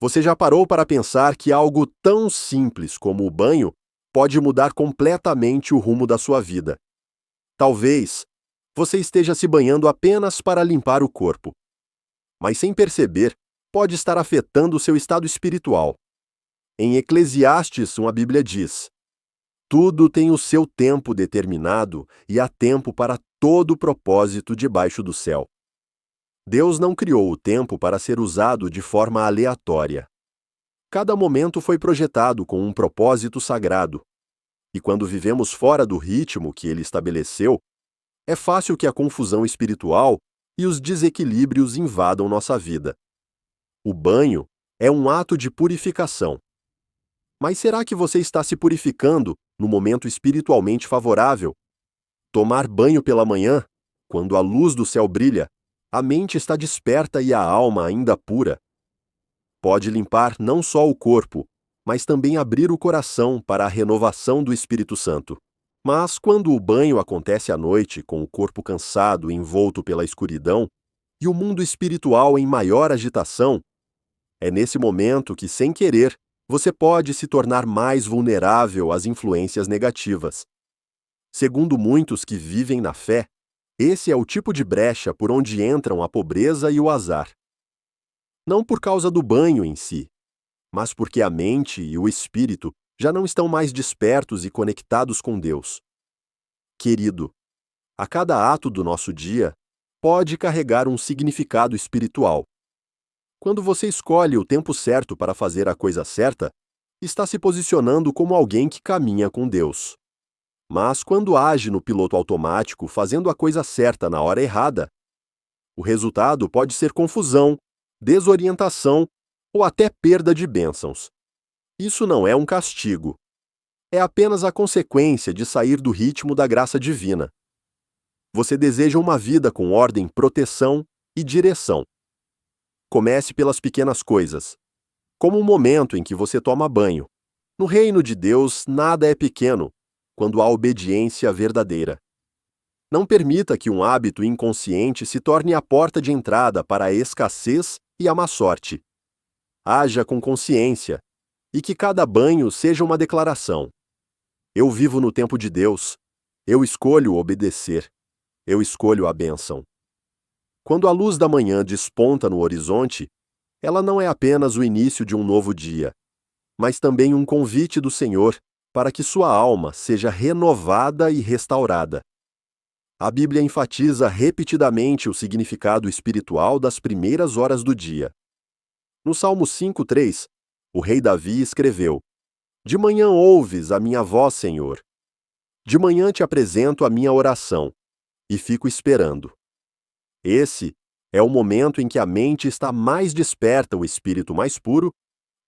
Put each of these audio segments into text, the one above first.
Você já parou para pensar que algo tão simples como o banho pode mudar completamente o rumo da sua vida? Talvez você esteja se banhando apenas para limpar o corpo, mas sem perceber, pode estar afetando o seu estado espiritual. Em Eclesiastes, a Bíblia diz: tudo tem o seu tempo determinado e há tempo para todo propósito debaixo do céu. Deus não criou o tempo para ser usado de forma aleatória. Cada momento foi projetado com um propósito sagrado. E quando vivemos fora do ritmo que ele estabeleceu, é fácil que a confusão espiritual e os desequilíbrios invadam nossa vida. O banho é um ato de purificação. Mas será que você está se purificando no momento espiritualmente favorável? Tomar banho pela manhã, quando a luz do céu brilha, a mente está desperta e a alma ainda pura. Pode limpar não só o corpo, mas também abrir o coração para a renovação do Espírito Santo. Mas quando o banho acontece à noite, com o corpo cansado e envolto pela escuridão, e o mundo espiritual em maior agitação, é nesse momento que, sem querer, você pode se tornar mais vulnerável às influências negativas. Segundo muitos que vivem na fé, esse é o tipo de brecha por onde entram a pobreza e o azar. Não por causa do banho em si, mas porque a mente e o espírito já não estão mais despertos e conectados com Deus. Querido, a cada ato do nosso dia pode carregar um significado espiritual. Quando você escolhe o tempo certo para fazer a coisa certa, está se posicionando como alguém que caminha com Deus. Mas quando age no piloto automático, fazendo a coisa certa na hora errada, o resultado pode ser confusão, desorientação ou até perda de bênçãos. Isso não é um castigo. É apenas a consequência de sair do ritmo da graça divina. Você deseja uma vida com ordem, proteção e direção. Comece pelas pequenas coisas, como o momento em que você toma banho. No reino de Deus, nada é pequeno, quando há obediência verdadeira. Não permita que um hábito inconsciente se torne a porta de entrada para a escassez e a má sorte. Haja com consciência, e que cada banho seja uma declaração. Eu vivo no tempo de Deus. Eu escolho obedecer. Eu escolho a bênção. Quando a luz da manhã desponta no horizonte, ela não é apenas o início de um novo dia, mas também um convite do Senhor para que sua alma seja renovada e restaurada. A Bíblia enfatiza repetidamente o significado espiritual das primeiras horas do dia. No Salmo 5:3, o rei Davi escreveu: De manhã ouves a minha voz, Senhor. De manhã te apresento a minha oração, e fico esperando. Esse é o momento em que a mente está mais desperta, o espírito mais puro,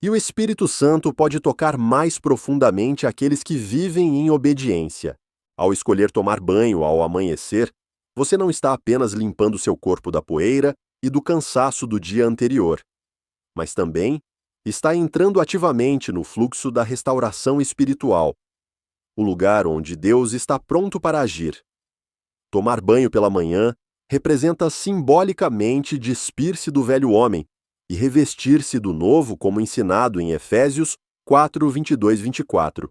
e o Espírito Santo pode tocar mais profundamente aqueles que vivem em obediência. Ao escolher tomar banho ao amanhecer, você não está apenas limpando seu corpo da poeira e do cansaço do dia anterior, mas também está entrando ativamente no fluxo da restauração espiritual, o lugar onde Deus está pronto para agir. Tomar banho pela manhã representa simbolicamente despir-se do velho homem e revestir-se do novo, como ensinado em Efésios 4:22-24.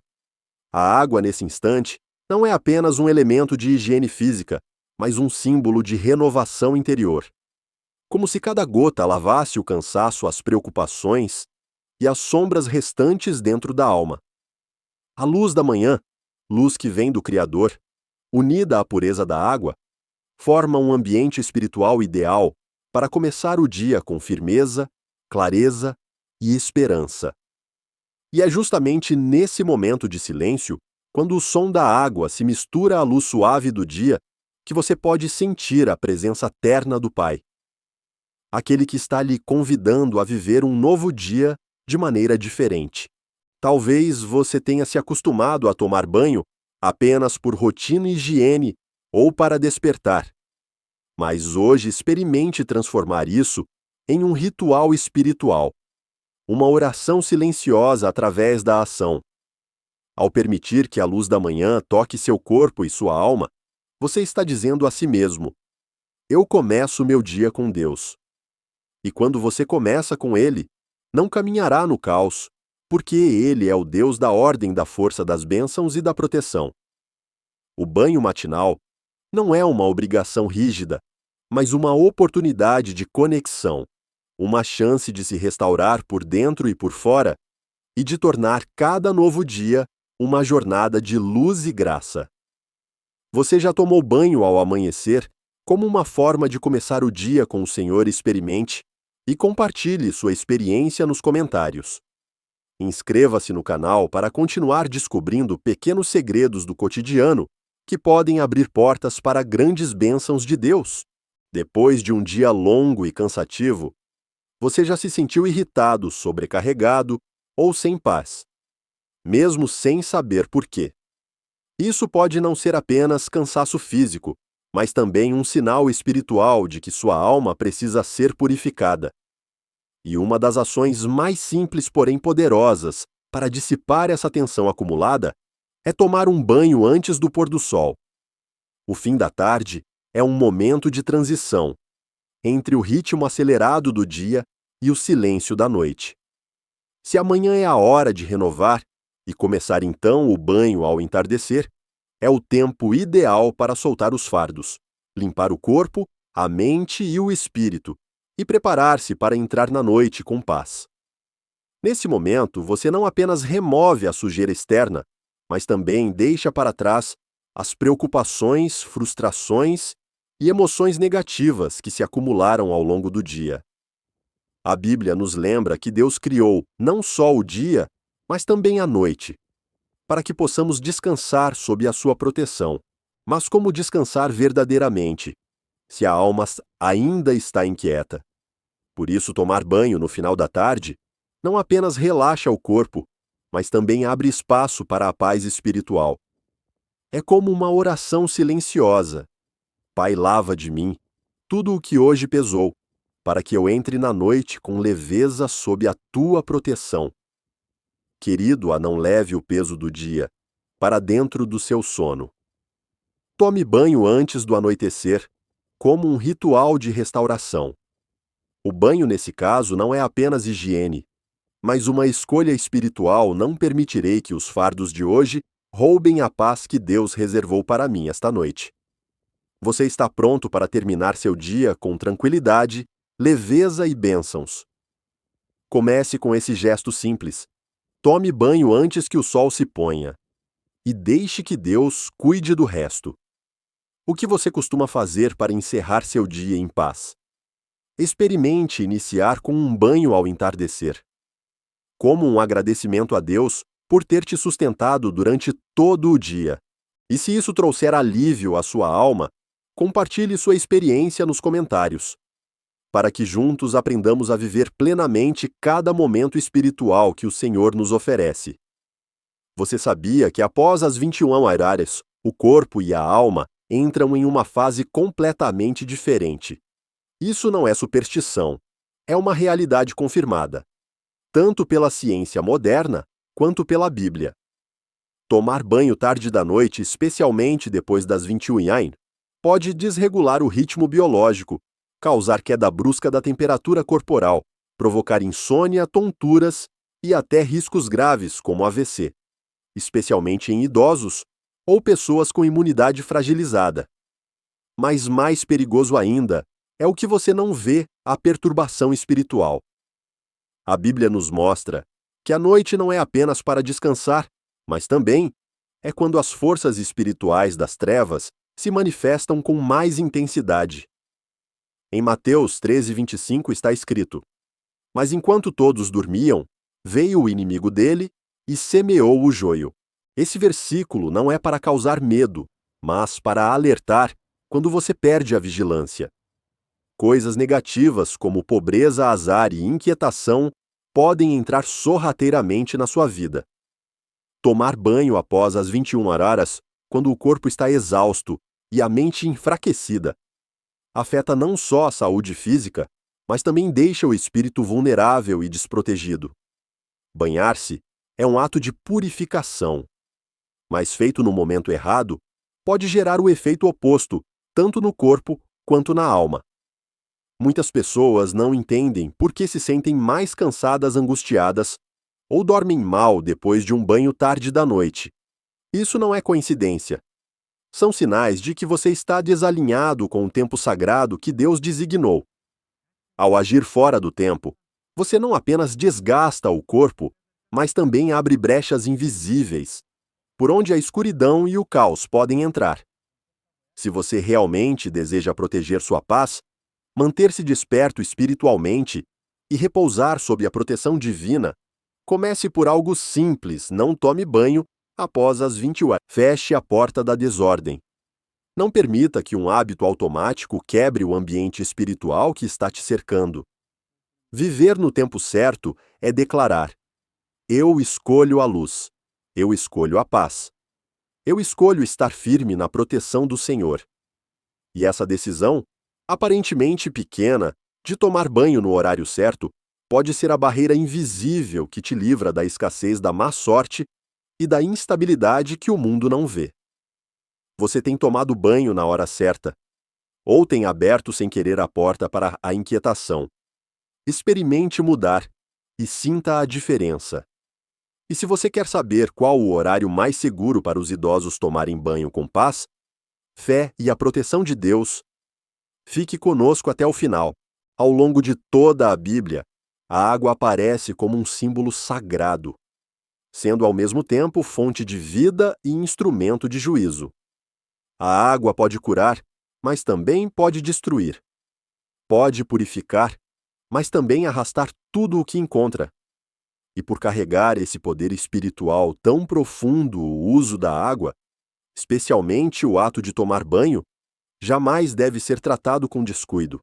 A água, nesse instante, não é apenas um elemento de higiene física, mas um símbolo de renovação interior. Como se cada gota lavasse o cansaço, as preocupações e as sombras restantes dentro da alma. A luz da manhã, luz que vem do Criador, unida à pureza da água, forma um ambiente espiritual ideal para começar o dia com firmeza, clareza e esperança. E é justamente nesse momento de silêncio, quando o som da água se mistura à luz suave do dia, que você pode sentir a presença terna do Pai. Aquele que está lhe convidando a viver um novo dia de maneira diferente. Talvez você tenha se acostumado a tomar banho apenas por rotina e higiene ou para despertar. Mas hoje experimente transformar isso em um ritual espiritual, uma oração silenciosa através da ação. Ao permitir que a luz da manhã toque seu corpo e sua alma, você está dizendo a si mesmo: eu começo meu dia com Deus. E quando você começa com Ele, não caminhará no caos, porque Ele é o Deus da ordem, da força das bênçãos e da proteção. O banho matinal não é uma obrigação rígida, mas uma oportunidade de conexão, uma chance de se restaurar por dentro e por fora e de tornar cada novo dia uma jornada de luz e graça. Você já tomou banho ao amanhecer como uma forma de começar o dia com o Senhor? Experimente e compartilhe sua experiência nos comentários. Inscreva-se no canal para continuar descobrindo pequenos segredos do cotidiano que podem abrir portas para grandes bênçãos de Deus. Depois de um dia longo e cansativo, você já se sentiu irritado, sobrecarregado ou sem paz, mesmo sem saber por quê. Isso pode não ser apenas cansaço físico, mas também um sinal espiritual de que sua alma precisa ser purificada. E uma das ações mais simples, porém poderosas, para dissipar essa tensão acumulada é tomar um banho antes do pôr do sol. O fim da tarde é um momento de transição entre o ritmo acelerado do dia e o silêncio da noite. Se amanhã é a hora de renovar e começar então o banho ao entardecer, é o tempo ideal para soltar os fardos, limpar o corpo, a mente e o espírito, e preparar-se para entrar na noite com paz. Nesse momento, você não apenas remove a sujeira externa, mas também deixa para trás as preocupações, frustrações e emoções negativas que se acumularam ao longo do dia. A Bíblia nos lembra que Deus criou não só o dia, mas também a noite, para que possamos descansar sob a sua proteção. Mas como descansar verdadeiramente, se a alma ainda está inquieta? Por isso, tomar banho no final da tarde não apenas relaxa o corpo, mas também abre espaço para a paz espiritual. É como uma oração silenciosa. Pai, lava de mim tudo o que hoje pesou, para que eu entre na noite com leveza sob a tua proteção. Querido, não leve o peso do dia para dentro do seu sono. Tome banho antes do anoitecer, como um ritual de restauração. O banho, nesse caso, não é apenas higiene, mas uma escolha espiritual. Não permitirei que os fardos de hoje roubem a paz que Deus reservou para mim esta noite. Você está pronto para terminar seu dia com tranquilidade, leveza e bênçãos. Comece com esse gesto simples. Tome banho antes que o sol se ponha. E deixe que Deus cuide do resto. O que você costuma fazer para encerrar seu dia em paz? Experimente iniciar com um banho ao entardecer, como um agradecimento a Deus por ter te sustentado durante todo o dia. E se isso trouxer alívio à sua alma, compartilhe sua experiência nos comentários, para que juntos aprendamos a viver plenamente cada momento espiritual que o Senhor nos oferece. Você sabia que após as 21 horas, o corpo e a alma entram em uma fase completamente diferente? Isso não é superstição, é uma realidade confirmada, tanto pela ciência moderna quanto pela Bíblia. Tomar banho tarde da noite, especialmente depois das 21h, pode desregular o ritmo biológico, causar queda brusca da temperatura corporal, provocar insônia, tonturas e até riscos graves como AVC, especialmente em idosos ou pessoas com imunidade fragilizada. Mas mais perigoso ainda é o que você não vê: a perturbação espiritual. A Bíblia nos mostra que a noite não é apenas para descansar, mas também é quando as forças espirituais das trevas se manifestam com mais intensidade. Em Mateus 13:25 está escrito: Mas enquanto todos dormiam, veio o inimigo dele e semeou o joio. Esse versículo não é para causar medo, mas para alertar quando você perde a vigilância. Coisas negativas como pobreza, azar e inquietação podem entrar sorrateiramente na sua vida. Tomar banho após as 21 horas, quando o corpo está exausto e a mente enfraquecida, afeta não só a saúde física, mas também deixa o espírito vulnerável e desprotegido. Banhar-se é um ato de purificação, mas feito no momento errado, pode gerar o efeito oposto, tanto no corpo quanto na alma. Muitas pessoas não entendem por que se sentem mais cansadas, angustiadas ou dormem mal depois de um banho tarde da noite. Isso não é coincidência. São sinais de que você está desalinhado com o tempo sagrado que Deus designou. Ao agir fora do tempo, você não apenas desgasta o corpo, mas também abre brechas invisíveis, por onde a escuridão e o caos podem entrar. Se você realmente deseja proteger sua paz, manter-se desperto espiritualmente e repousar sob a proteção divina, comece por algo simples: não tome banho após as 20 horas. Feche a porta da desordem. Não permita que um hábito automático quebre o ambiente espiritual que está te cercando. Viver no tempo certo é declarar: eu escolho a luz, eu escolho a paz, eu escolho estar firme na proteção do Senhor. E essa decisão, aparentemente pequena, de tomar banho no horário certo, pode ser a barreira invisível que te livra da escassez da má sorte e da instabilidade que o mundo não vê. Você tem tomado banho na hora certa, ou tem aberto sem querer a porta para a inquietação. Experimente mudar e sinta a diferença. E se você quer saber qual o horário mais seguro para os idosos tomarem banho com paz, fé e a proteção de Deus, fique conosco até o final. Ao longo de toda a Bíblia, a água aparece como um símbolo sagrado, sendo ao mesmo tempo fonte de vida e instrumento de juízo. A água pode curar, mas também pode destruir. Pode purificar, mas também arrastar tudo o que encontra. E por carregar esse poder espiritual tão profundo, o uso da água, especialmente o ato de tomar banho, jamais deve ser tratado com descuido.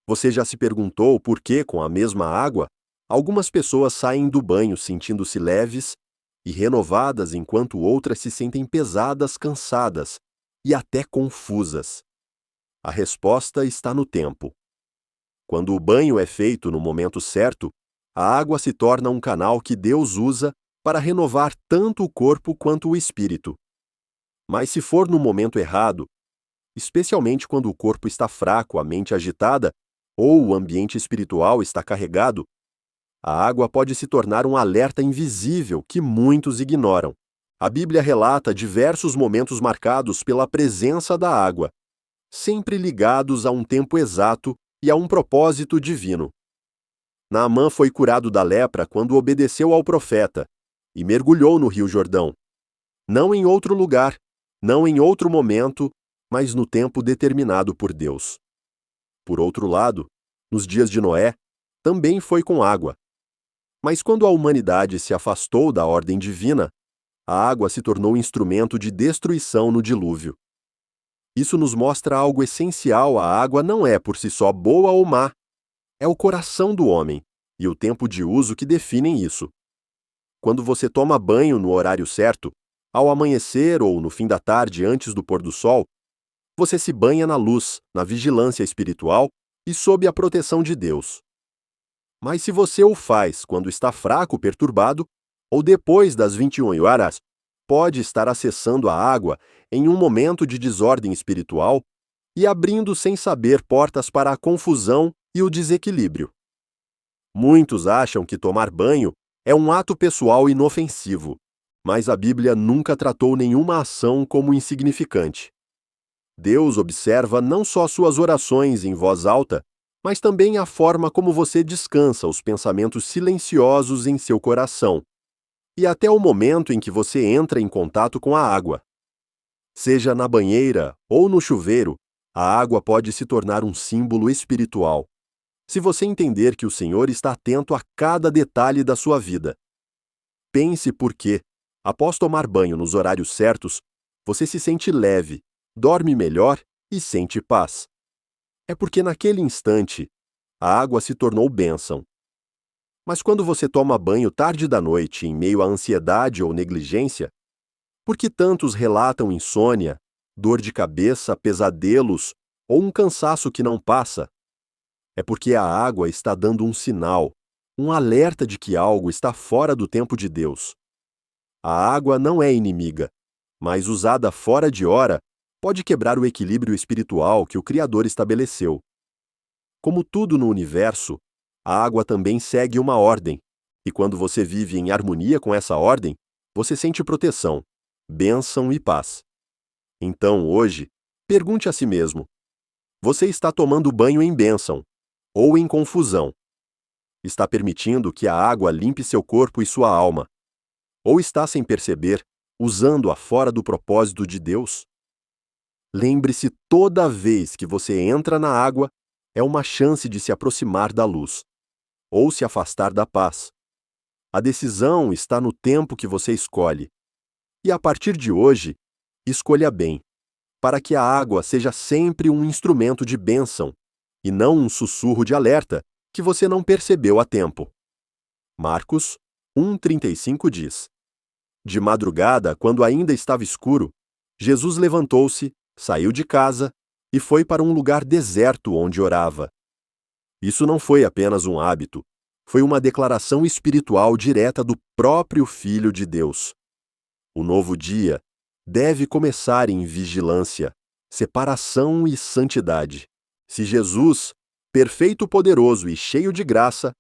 Você já se perguntou por que, com a mesma água, algumas pessoas saem do banho sentindo-se leves e renovadas, enquanto outras se sentem pesadas, cansadas e até confusas? A resposta está no tempo. Quando o banho é feito no momento certo, a água se torna um canal que Deus usa para renovar tanto o corpo quanto o espírito. Mas se for no momento errado, especialmente quando o corpo está fraco, a mente agitada ou o ambiente espiritual está carregado, a água pode se tornar um alerta invisível que muitos ignoram. A Bíblia relata diversos momentos marcados pela presença da água, sempre ligados a um tempo exato e a um propósito divino. Naamã foi curado da lepra quando obedeceu ao profeta e mergulhou no Rio Jordão. Não em outro lugar, não em outro momento, mas no tempo determinado por Deus. Por outro lado, nos dias de Noé, também foi com água. Mas quando a humanidade se afastou da ordem divina, a água se tornou instrumento de destruição no dilúvio. Isso nos mostra algo essencial: a água não é por si só boa ou má. É o coração do homem e o tempo de uso que definem isso. Quando você toma banho no horário certo, ao amanhecer ou no fim da tarde antes do pôr do sol, você se banha na luz, na vigilância espiritual e sob a proteção de Deus. Mas se você o faz quando está fraco, perturbado, ou depois das 21 horas, pode estar acessando a água em um momento de desordem espiritual e abrindo sem saber portas para a confusão e o desequilíbrio. Muitos acham que tomar banho é um ato pessoal inofensivo, mas a Bíblia nunca tratou nenhuma ação como insignificante. Deus observa não só suas orações em voz alta, mas também a forma como você descansa os pensamentos silenciosos em seu coração, e até o momento em que você entra em contato com a água. Seja na banheira ou no chuveiro, a água pode se tornar um símbolo espiritual, se você entender que o Senhor está atento a cada detalhe da sua vida. Pense por que, após tomar banho nos horários certos, você se sente leve, dorme melhor e sente paz. É porque naquele instante, a água se tornou bênção. Mas quando você toma banho tarde da noite em meio à ansiedade ou negligência, por que tantos relatam insônia, dor de cabeça, pesadelos ou um cansaço que não passa? É porque a água está dando um sinal, um alerta de que algo está fora do tempo de Deus. A água não é inimiga, mas usada fora de hora, pode quebrar o equilíbrio espiritual que o Criador estabeleceu. Como tudo no universo, a água também segue uma ordem, e quando você vive em harmonia com essa ordem, você sente proteção, bênção e paz. Então, hoje, pergunte a si mesmo: você está tomando banho em bênção ou em confusão? Está permitindo que a água limpe seu corpo e sua alma? Ou está, sem perceber, usando-a fora do propósito de Deus? Lembre-se, toda vez que você entra na água, é uma chance de se aproximar da luz, ou se afastar da paz. A decisão está no tempo que você escolhe. E a partir de hoje, escolha bem, para que a água seja sempre um instrumento de bênção, e não um sussurro de alerta que você não percebeu a tempo. Marcos 1,35 diz: De madrugada, quando ainda estava escuro, Jesus levantou-se, saiu de casa e foi para um lugar deserto onde orava. Isso não foi apenas um hábito, foi uma declaração espiritual direta do próprio Filho de Deus. O novo dia deve começar em vigilância, separação e santidade. Se Jesus, perfeito, poderoso e cheio de graça,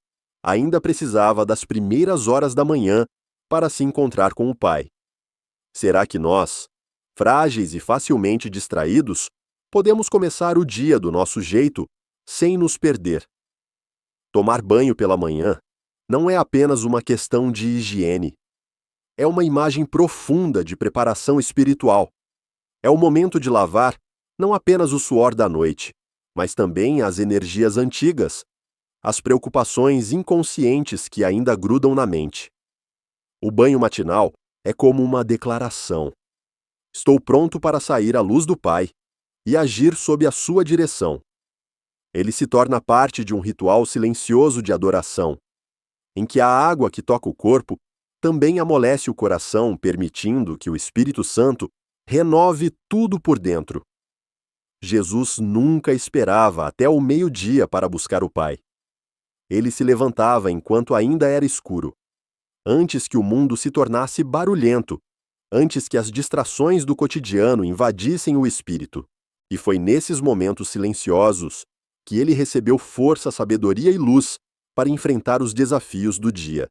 ainda precisava das primeiras horas da manhã para se encontrar com o Pai, será que nós, frágeis e facilmente distraídos, podemos começar o dia do nosso jeito, sem nos perder? Tomar banho pela manhã não é apenas uma questão de higiene. É uma imagem profunda de preparação espiritual. É o momento de lavar não apenas o suor da noite, mas também as energias antigas, as preocupações inconscientes que ainda grudam na mente. O banho matinal é como uma declaração. Estou pronto para sair à luz do Pai e agir sob a sua direção. Ele se torna parte de um ritual silencioso de adoração, em que a água que toca o corpo também amolece o coração, permitindo que o Espírito Santo renove tudo por dentro. Jesus nunca esperava até o meio-dia para buscar o Pai. Ele se levantava enquanto ainda era escuro, antes que o mundo se tornasse barulhento, antes que as distrações do cotidiano invadissem o espírito. E foi nesses momentos silenciosos que ele recebeu força, sabedoria e luz para enfrentar os desafios do dia.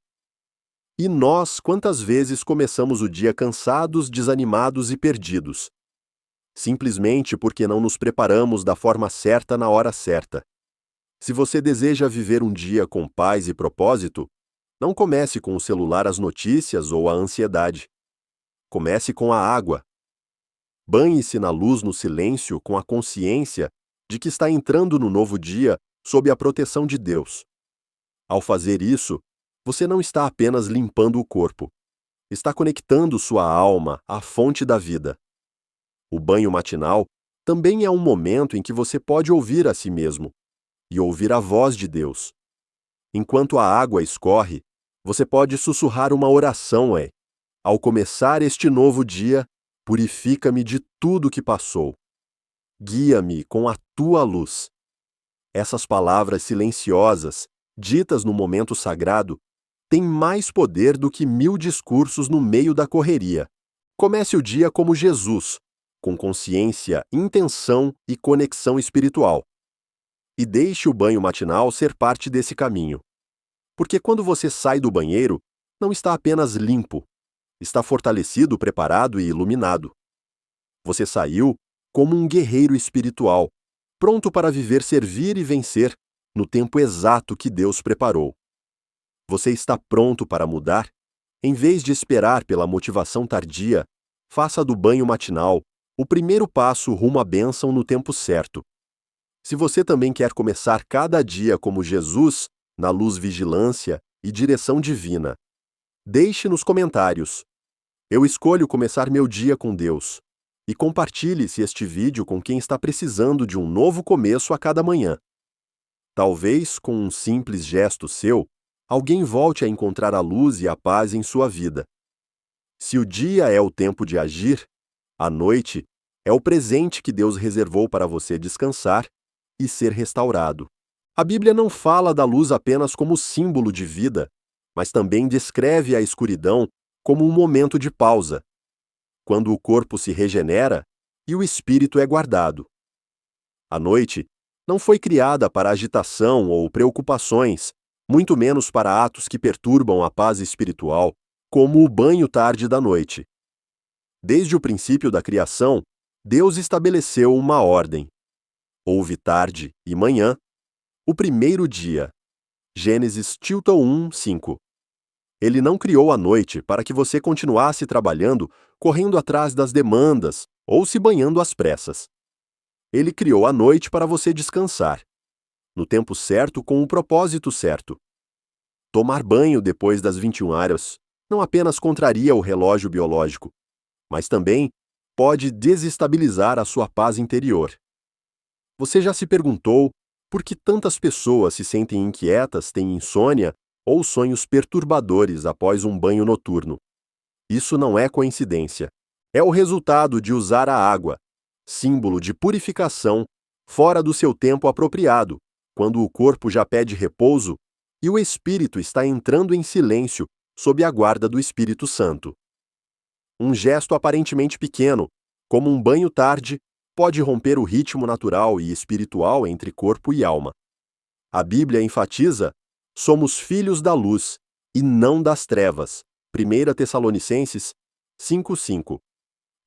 E nós, quantas vezes começamos o dia cansados, desanimados e perdidos? Simplesmente porque não nos preparamos da forma certa na hora certa. Se você deseja viver um dia com paz e propósito, não comece com o celular, as notícias ou a ansiedade. Comece com a água. Banhe-se na luz, no silêncio, com a consciência de que está entrando no novo dia sob a proteção de Deus. Ao fazer isso, você não está apenas limpando o corpo, está conectando sua alma à fonte da vida. O banho matinal também é um momento em que você pode ouvir a si mesmo e ouvir a voz de Deus. Enquanto a água escorre, você pode sussurrar uma oração, ao começar este novo dia, purifica-me de tudo que passou. Guia-me com a tua luz. Essas palavras silenciosas, ditas no momento sagrado, têm mais poder do que 1000 discursos no meio da correria. Comece o dia como Jesus, com consciência, intenção e conexão espiritual. E deixe o banho matinal ser parte desse caminho. Porque quando você sai do banheiro, não está apenas limpo, está fortalecido, preparado e iluminado. Você saiu como um guerreiro espiritual, pronto para viver, servir e vencer no tempo exato que Deus preparou. Você está pronto para mudar? Em vez de esperar pela motivação tardia, faça do banho matinal o primeiro passo rumo à bênção no tempo certo. Se você também quer começar cada dia como Jesus, na luz, vigilância e direção divina, deixe nos comentários: eu escolho começar meu dia com Deus. E compartilhe-se este vídeo com quem está precisando de um novo começo a cada manhã. Talvez, com um simples gesto seu, alguém volte a encontrar a luz e a paz em sua vida. Se o dia é o tempo de agir, a noite é o presente que Deus reservou para você descansar e ser restaurado. A Bíblia não fala da luz apenas como símbolo de vida, mas também descreve a escuridão como um momento de pausa, quando o corpo se regenera e o espírito é guardado. A noite Não foi criada para agitação ou preocupações, muito menos para atos que perturbam a paz espiritual, como o banho tarde da noite. Desde o princípio da criação, Deus estabeleceu uma ordem. Houve tarde e manhã, o primeiro dia. Gênesis 1:5. Ele não criou a noite para que você continuasse trabalhando, correndo atrás das demandas ou se banhando às pressas. Ele criou a noite para você descansar, no tempo certo com o propósito certo. Tomar banho depois das 21 horas não apenas contraria o relógio biológico, mas também pode desestabilizar a sua paz interior. Você já se perguntou por que tantas pessoas se sentem inquietas, têm insônia ou sonhos perturbadores após um banho noturno? Isso não é coincidência. É o resultado de usar a água, símbolo de purificação, fora do seu tempo apropriado, quando o corpo já pede repouso e o espírito está entrando em silêncio sob a guarda do Espírito Santo. Um gesto aparentemente pequeno, como um banho tarde, pode romper o ritmo natural e espiritual entre corpo e alma. A Bíblia enfatiza: somos filhos da luz e não das trevas. 1 Tessalonicenses 5:5.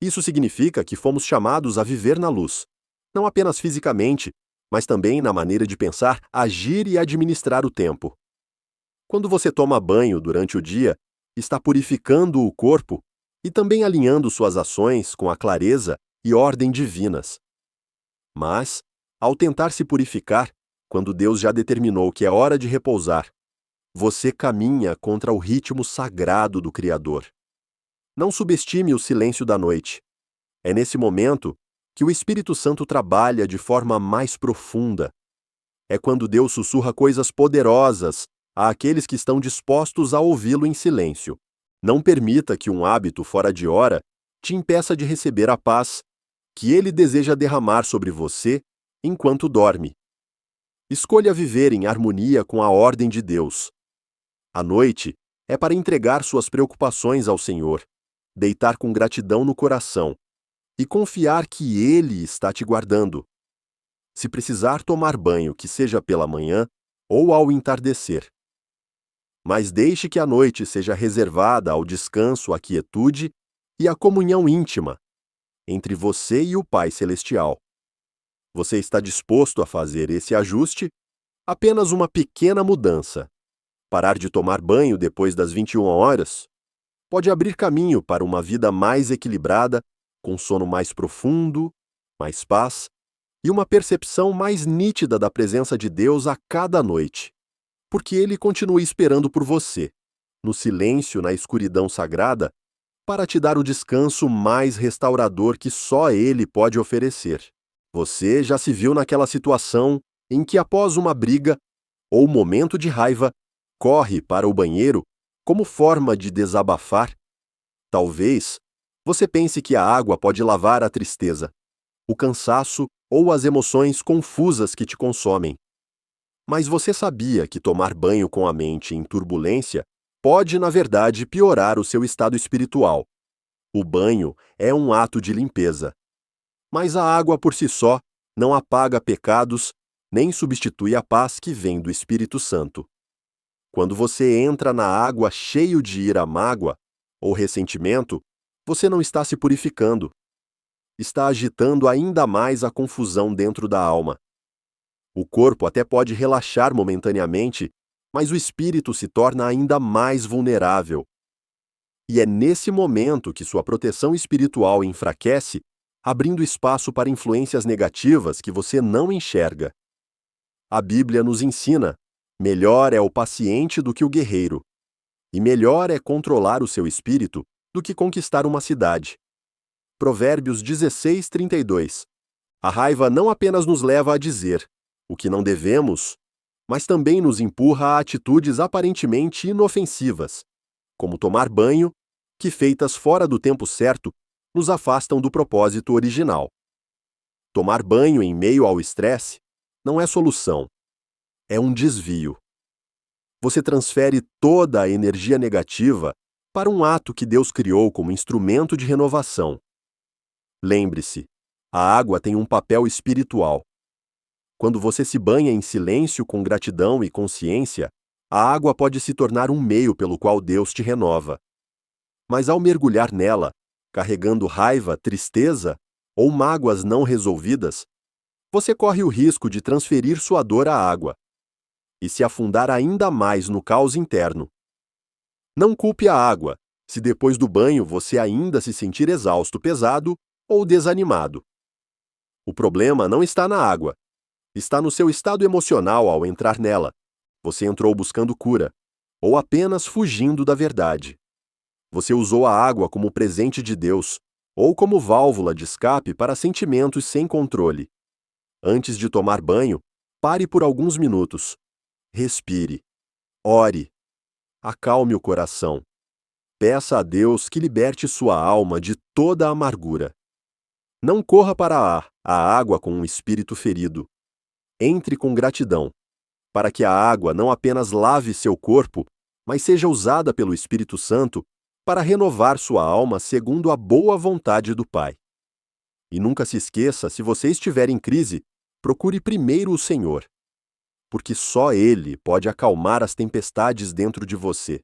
Isso significa que fomos chamados a viver na luz, não apenas fisicamente, mas também na maneira de pensar, agir e administrar o tempo. Quando você toma banho durante o dia, está purificando o corpo e também alinhando suas ações com a clareza e ordem divinas. Mas, ao tentar se purificar, quando Deus já determinou que é hora de repousar, você caminha contra o ritmo sagrado do Criador. Não subestime o silêncio da noite. É nesse momento que o Espírito Santo trabalha de forma mais profunda. É quando Deus sussurra coisas poderosas àqueles que estão dispostos a ouvi-lo em silêncio. Não permita que um hábito fora de hora te impeça de receber a paz que Ele deseja derramar sobre você enquanto dorme. Escolha viver em harmonia com a ordem de Deus. A noite é para entregar suas preocupações ao Senhor, deitar com gratidão no coração e confiar que Ele está te guardando. Se precisar tomar banho, que seja pela manhã ou ao entardecer. Mas deixe que a noite seja reservada ao descanso, à quietude e à comunhão íntima entre você e o Pai Celestial. Você está disposto a fazer esse ajuste? Apenas uma pequena mudança. Parar de tomar banho depois das 21 horas pode abrir caminho para uma vida mais equilibrada, com sono mais profundo, mais paz e uma percepção mais nítida da presença de Deus a cada noite. Porque Ele continua esperando por você, no silêncio, na escuridão sagrada, para te dar o descanso mais restaurador que só Ele pode oferecer. Você já se viu naquela situação em que, após uma briga ou momento de raiva, corre para o banheiro como forma de desabafar? Talvez você pense que a água pode lavar a tristeza, o cansaço ou as emoções confusas que te consomem. Mas você sabia que tomar banho com a mente em turbulência pode, na verdade, piorar o seu estado espiritual? O banho é um ato de limpeza. Mas a água por si só não apaga pecados nem substitui a paz que vem do Espírito Santo. Quando você entra na água cheio de ira, mágoa ou ressentimento, você não está se purificando. Está agitando ainda mais a confusão dentro da alma. O corpo até pode relaxar momentaneamente, mas o espírito se torna ainda mais vulnerável. E é nesse momento que sua proteção espiritual enfraquece, abrindo espaço para influências negativas que você não enxerga. A Bíblia nos ensina: melhor é o paciente do que o guerreiro, e melhor é controlar o seu espírito do que conquistar uma cidade. Provérbios 16:32. A raiva não apenas nos leva a dizer o que não devemos, mas também nos empurra a atitudes aparentemente inofensivas, como tomar banho, que, feitas fora do tempo certo, nos afastam do propósito original. Tomar banho em meio ao estresse não é solução, é um desvio. Você transfere toda a energia negativa para um ato que Deus criou como instrumento de renovação. Lembre-se, a água tem um papel espiritual. Quando você se banha em silêncio com gratidão e consciência, a água pode se tornar um meio pelo qual Deus te renova. Mas ao mergulhar nela, carregando raiva, tristeza ou mágoas não resolvidas, você corre o risco de transferir sua dor à água e se afundar ainda mais no caos interno. Não culpe a água, se depois do banho você ainda se sentir exausto, pesado ou desanimado. O problema não está na água. Está no seu estado emocional ao entrar nela. Você entrou buscando cura, ou apenas fugindo da verdade. Você usou a água como presente de Deus, ou como válvula de escape para sentimentos sem controle. Antes de tomar banho, pare por alguns minutos. Respire. Ore. Acalme o coração. Peça a Deus que liberte sua alma de toda a amargura. Não corra para a água com um espírito ferido. Entre com gratidão, para que a água não apenas lave seu corpo, mas seja usada pelo Espírito Santo para renovar sua alma segundo a boa vontade do Pai. E nunca se esqueça, se você estiver em crise, procure primeiro o Senhor, porque só Ele pode acalmar as tempestades dentro de você.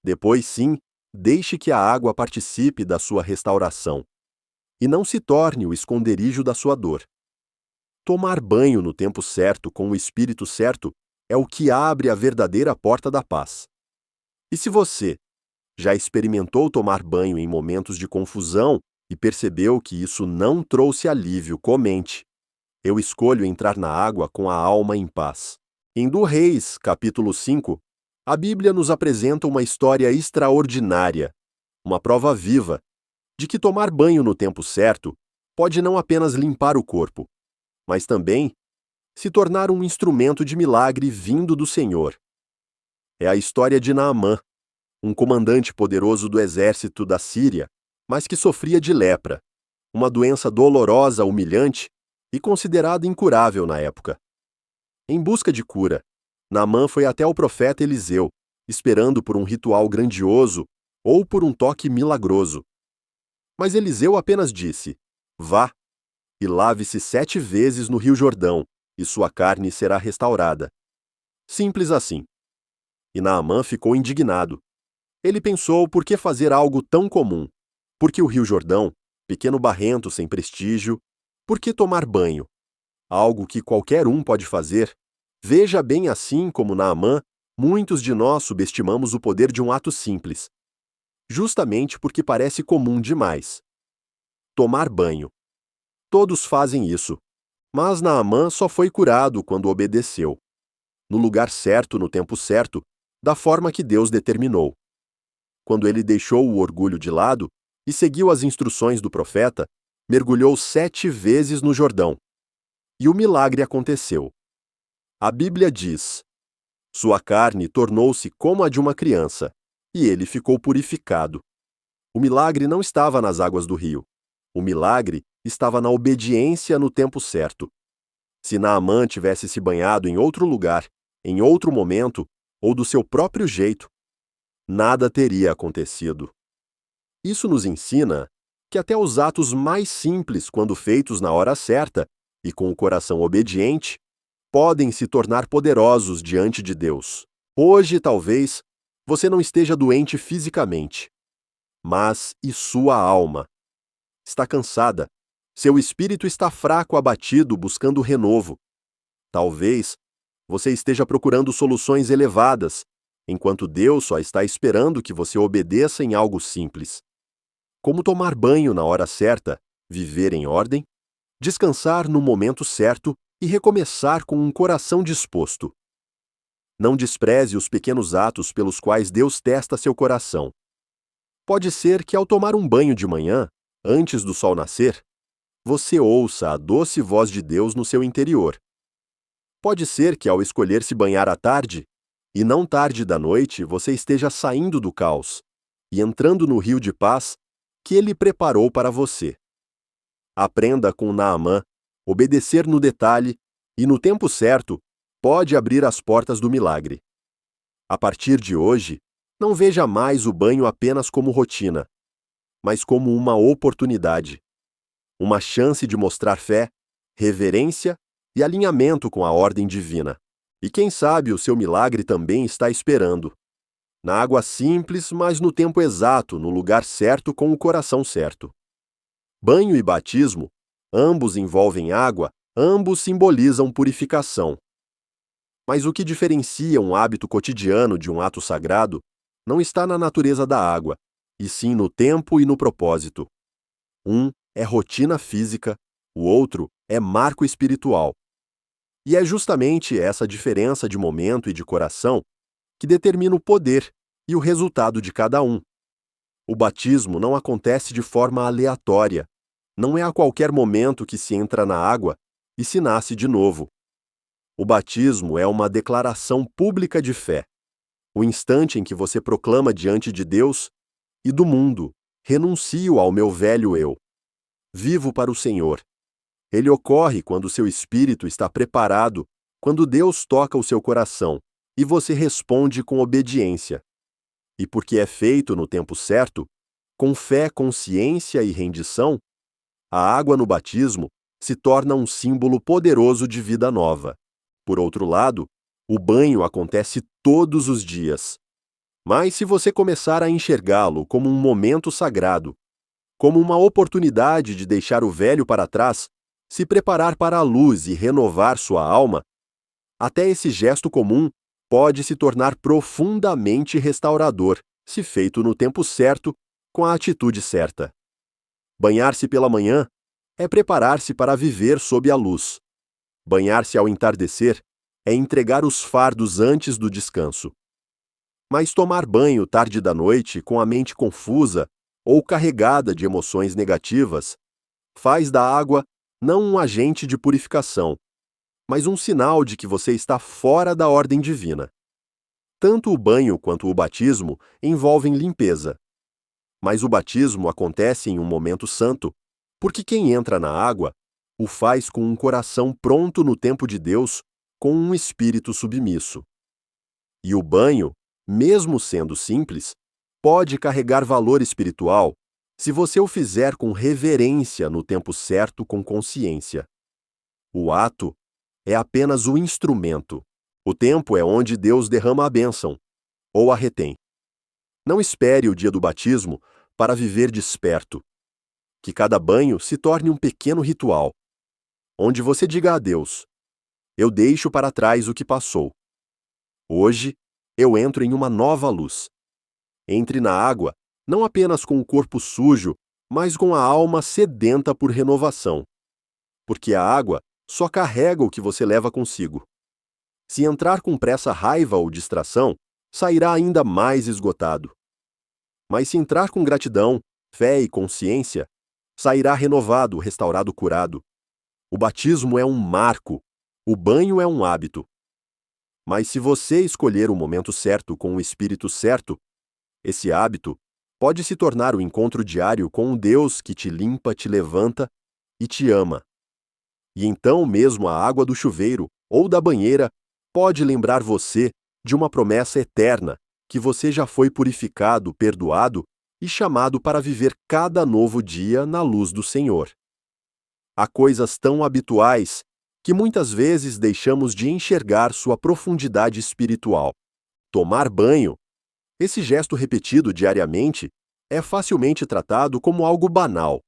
Depois, sim, deixe que a água participe da sua restauração, e não se torne o esconderijo da sua dor. Tomar banho no tempo certo com o espírito certo é o que abre a verdadeira porta da paz. E se você já experimentou tomar banho em momentos de confusão e percebeu que isso não trouxe alívio, comente: eu escolho entrar na água com a alma em paz. Em 2 Reis, capítulo 5, a Bíblia nos apresenta uma história extraordinária, uma prova viva, de que tomar banho no tempo certo pode não apenas limpar o corpo, mas também se tornar um instrumento de milagre vindo do Senhor. É a história de Naamã, um comandante poderoso do exército da Síria, mas que sofria de lepra, uma doença dolorosa, humilhante e considerada incurável na época. Em busca de cura, Naamã foi até o profeta Eliseu, esperando por um ritual grandioso ou por um toque milagroso. Mas Eliseu apenas disse: vá e lave-se 7 vezes no Rio Jordão, e sua carne será restaurada. Simples assim. E Naamã ficou indignado. Ele pensou: por que fazer algo tão comum? Por que o Rio Jordão, pequeno barrento sem prestígio? Por que tomar banho? Algo que qualquer um pode fazer. Veja bem, assim como Naamã, muitos de nós subestimamos o poder de um ato simples, justamente porque parece comum demais. Tomar banho. Todos fazem isso, mas Naamã só foi curado quando obedeceu, no lugar certo, no tempo certo, da forma que Deus determinou. Quando ele deixou o orgulho de lado e seguiu as instruções do profeta, mergulhou 7 vezes no Jordão. E o milagre aconteceu. A Bíblia diz: sua carne tornou-se como a de uma criança, e ele ficou purificado. O milagre não estava nas águas do rio. O milagre estava na obediência no tempo certo. Se Naamã tivesse se banhado em outro lugar, em outro momento, ou do seu próprio jeito, nada teria acontecido. Isso nos ensina que até os atos mais simples, quando feitos na hora certa e com o coração obediente, podem se tornar poderosos diante de Deus. Hoje, talvez, você não esteja doente fisicamente, mas e sua alma? Está cansada. Seu espírito está fraco, abatido, buscando renovo. Talvez você esteja procurando soluções elevadas, enquanto Deus só está esperando que você obedeça em algo simples. Como tomar banho na hora certa, viver em ordem, descansar no momento certo e recomeçar com um coração disposto. Não despreze os pequenos atos pelos quais Deus testa seu coração. Pode ser que ao tomar um banho de manhã, antes do sol nascer, você ouça a doce voz de Deus no seu interior. Pode ser que ao escolher se banhar à tarde, e não tarde da noite, você esteja saindo do caos e entrando no rio de paz que Ele preparou para você. Aprenda com Naamã, obedecer no detalhe e, no tempo certo, pode abrir as portas do milagre. A partir de hoje, não veja mais o banho apenas como rotina, mas como uma oportunidade. Uma chance de mostrar fé, reverência e alinhamento com a ordem divina. E quem sabe o seu milagre também está esperando. Na água simples, mas no tempo exato, no lugar certo, com o coração certo. Banho e batismo, ambos envolvem água, ambos simbolizam purificação. Mas o que diferencia um hábito cotidiano de um ato sagrado não está na natureza da água, e sim no tempo e no propósito. Um é rotina física, o outro é marco espiritual. E é justamente essa diferença de momento e de coração que determina o poder e o resultado de cada um. O batismo não acontece de forma aleatória. Não é a qualquer momento que se entra na água e se nasce de novo. O batismo é uma declaração pública de fé. O instante em que você proclama diante de Deus e do mundo: renuncio ao meu velho eu. Vivo para o Senhor. Ele ocorre quando seu espírito está preparado, quando Deus toca o seu coração e você responde com obediência. E porque é feito no tempo certo, com fé, consciência e rendição, a água no batismo se torna um símbolo poderoso de vida nova. Por outro lado, o banho acontece todos os dias. Mas se você começar a enxergá-lo como um momento sagrado, como uma oportunidade de deixar o velho para trás, se preparar para a luz e renovar sua alma, até esse gesto comum pode se tornar profundamente restaurador, se feito no tempo certo, com a atitude certa. Banhar-se pela manhã é preparar-se para viver sob a luz. Banhar-se ao entardecer é entregar os fardos antes do descanso. Mas tomar banho tarde da noite, com a mente confusa ou carregada de emoções negativas, faz da água não um agente de purificação, mas um sinal de que você está fora da ordem divina. Tanto o banho quanto o batismo envolvem limpeza. Mas o batismo acontece em um momento santo, porque quem entra na água o faz com um coração pronto no tempo de Deus, com um espírito submisso. E o banho, mesmo sendo simples, pode carregar valor espiritual se você o fizer com reverência no tempo certo, com consciência. O ato é apenas o instrumento. O tempo é onde Deus derrama a bênção, ou a retém. Não espere o dia do batismo para viver desperto. Que cada banho se torne um pequeno ritual, onde você diga a Deus: eu deixo para trás o que passou. Hoje, eu entro em uma nova luz. Entre na água, não apenas com o corpo sujo, mas com a alma sedenta por renovação. Porque a água só carrega o que você leva consigo. Se entrar com pressa, raiva ou distração, sairá ainda mais esgotado. Mas se entrar com gratidão, fé e consciência, sairá renovado, restaurado, curado. O batismo é um marco, o banho é um hábito. Mas se você escolher o momento certo com o espírito certo, esse hábito pode se tornar o encontro diário com um Deus que te limpa, te levanta e te ama. E então mesmo a água do chuveiro ou da banheira pode lembrar você de uma promessa eterna, que você já foi purificado, perdoado e chamado para viver cada novo dia na luz do Senhor. Há coisas tão habituais que muitas vezes deixamos de enxergar sua profundidade espiritual. Tomar banho, esse gesto repetido diariamente, é facilmente tratado como algo banal.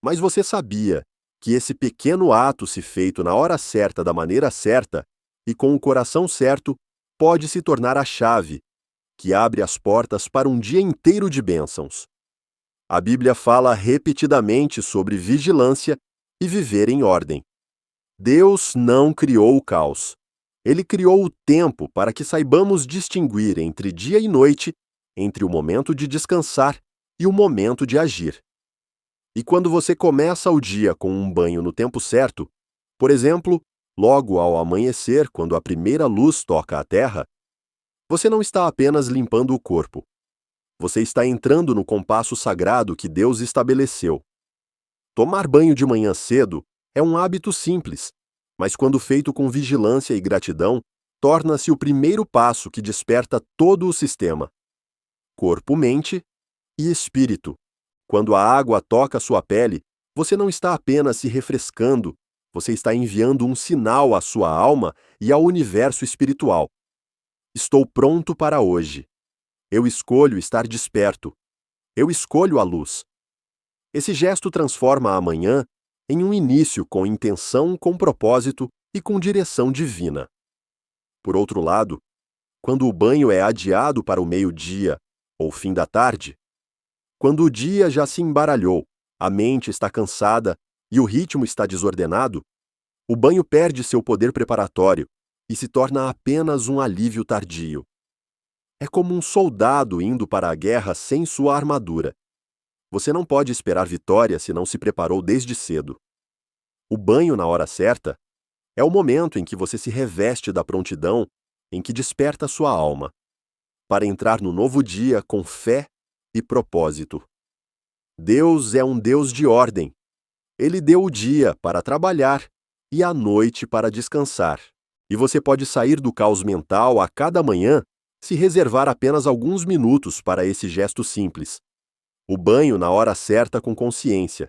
Mas você sabia que esse pequeno ato, se feito na hora certa, da maneira certa e com o coração certo, pode se tornar a chave que abre as portas para um dia inteiro de bênçãos? A Bíblia fala repetidamente sobre vigilância e viver em ordem. Deus não criou o caos. Ele criou o tempo para que saibamos distinguir entre dia e noite, entre o momento de descansar e o momento de agir. E quando você começa o dia com um banho no tempo certo, por exemplo, logo ao amanhecer, quando a primeira luz toca a terra, você não está apenas limpando o corpo. Você está entrando no compasso sagrado que Deus estabeleceu. Tomar banho de manhã cedo é um hábito simples, mas quando feito com vigilância e gratidão, torna-se o primeiro passo que desperta todo o sistema: corpo, mente e espírito. Quando a água toca sua pele, você não está apenas se refrescando, Você está enviando um sinal à sua alma e ao universo espiritual. Estou pronto para hoje. Eu escolho estar desperto. Eu escolho a luz. Esse gesto transforma a manhã em um início com intenção, com propósito e com direção divina. Por outro lado, quando o banho é adiado para o meio-dia ou fim da tarde, quando o dia já se embaralhou, a mente está cansada e o ritmo está desordenado, o banho perde seu poder preparatório e se torna apenas um alívio tardio. É como um soldado indo para a guerra sem sua armadura. Você não pode esperar vitória se não se preparou desde cedo. O banho na hora certa é o momento em que você se reveste da prontidão em que desperta sua alma, para entrar no novo dia com fé e propósito. Deus é um Deus de ordem. Ele deu o dia para trabalhar e a noite para descansar. E você pode sair do caos mental a cada manhã se reservar apenas alguns minutos para esse gesto simples. O banho na hora certa com consciência.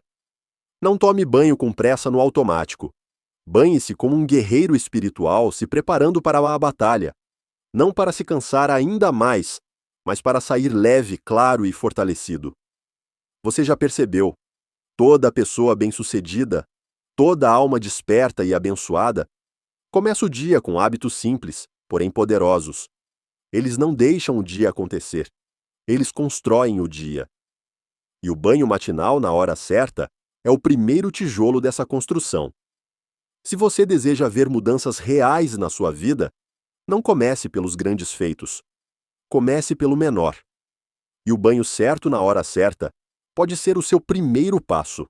Não tome banho com pressa no automático. Banhe-se como um guerreiro espiritual se preparando para a batalha. Não para se cansar ainda mais, mas para sair leve, claro e fortalecido. Você já percebeu? Toda pessoa bem-sucedida, toda alma desperta e abençoada, começa o dia com hábitos simples, porém poderosos. Eles não deixam o dia acontecer. Eles constroem o dia. E o banho matinal na hora certa é o primeiro tijolo dessa construção. Se você deseja ver mudanças reais na sua vida, não comece pelos grandes feitos. Comece pelo menor. E o banho certo na hora certa pode ser o seu primeiro passo.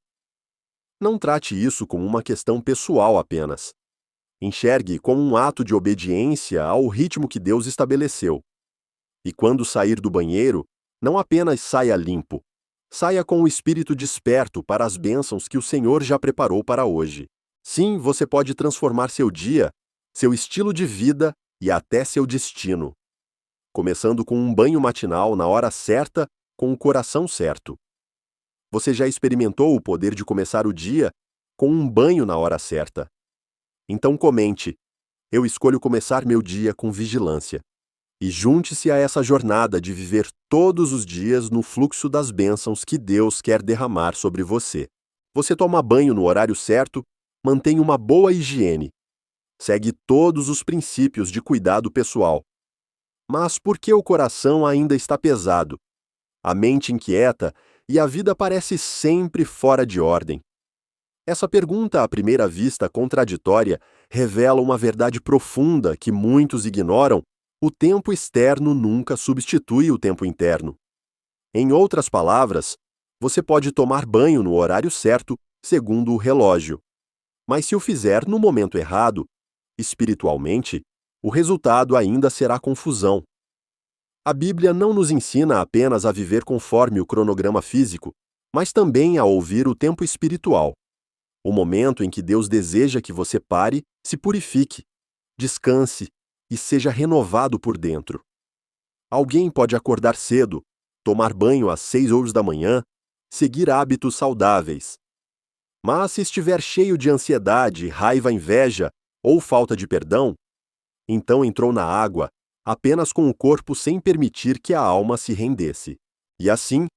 Não trate isso como uma questão pessoal apenas. Enxergue como um ato de obediência ao ritmo que Deus estabeleceu. E quando sair do banheiro, não apenas saia limpo, saia com o espírito desperto para as bênçãos que o Senhor já preparou para hoje. Sim, você pode transformar seu dia, seu estilo de vida e até seu destino. Começando com um banho matinal na hora certa, com o coração certo. Você já experimentou o poder de começar o dia com um banho na hora certa? Então comente: eu escolho começar meu dia com vigilância. E junte-se a essa jornada de viver todos os dias no fluxo das bênçãos que Deus quer derramar sobre você. Você toma banho no horário certo, mantém uma boa higiene, segue todos os princípios de cuidado pessoal. Mas por que o coração ainda está pesado? A mente inquieta e a vida parece sempre fora de ordem. Essa pergunta, à primeira vista contraditória, revela uma verdade profunda que muitos ignoram. O tempo externo nunca substitui o tempo interno. Em outras palavras, você pode tomar banho no horário certo, segundo o relógio. Mas se o fizer no momento errado, espiritualmente, o resultado ainda será confusão. A Bíblia não nos ensina apenas a viver conforme o cronograma físico, mas também a ouvir o tempo espiritual. O momento em que Deus deseja que você pare, se purifique, descanse, e seja renovado por dentro. Alguém pode acordar cedo, tomar banho às 6 horas da manhã, seguir hábitos saudáveis. Mas se estiver cheio de ansiedade, raiva, inveja ou falta de perdão, então entrou na água, apenas com o corpo sem permitir que a alma se rendesse. E assim,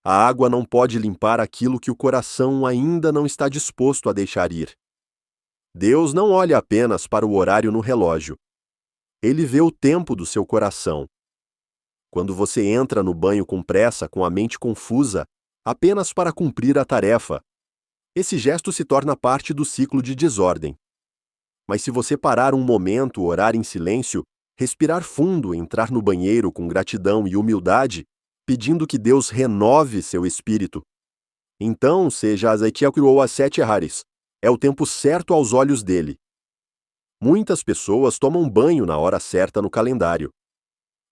a água não pode limpar aquilo que o coração ainda não está disposto a deixar ir. Deus não olha apenas para o horário no relógio. Ele vê o tempo do seu coração. Quando você entra no banho com pressa, com a mente confusa, apenas para cumprir a tarefa, esse gesto se torna parte do ciclo de desordem. Mas se você parar um momento, orar em silêncio, respirar fundo, entrar no banheiro com gratidão e humildade, pedindo que Deus renove seu espírito, então seja Ezequiel criou as 7 Haris. É o tempo certo aos olhos dele. Muitas pessoas tomam banho na hora certa no calendário,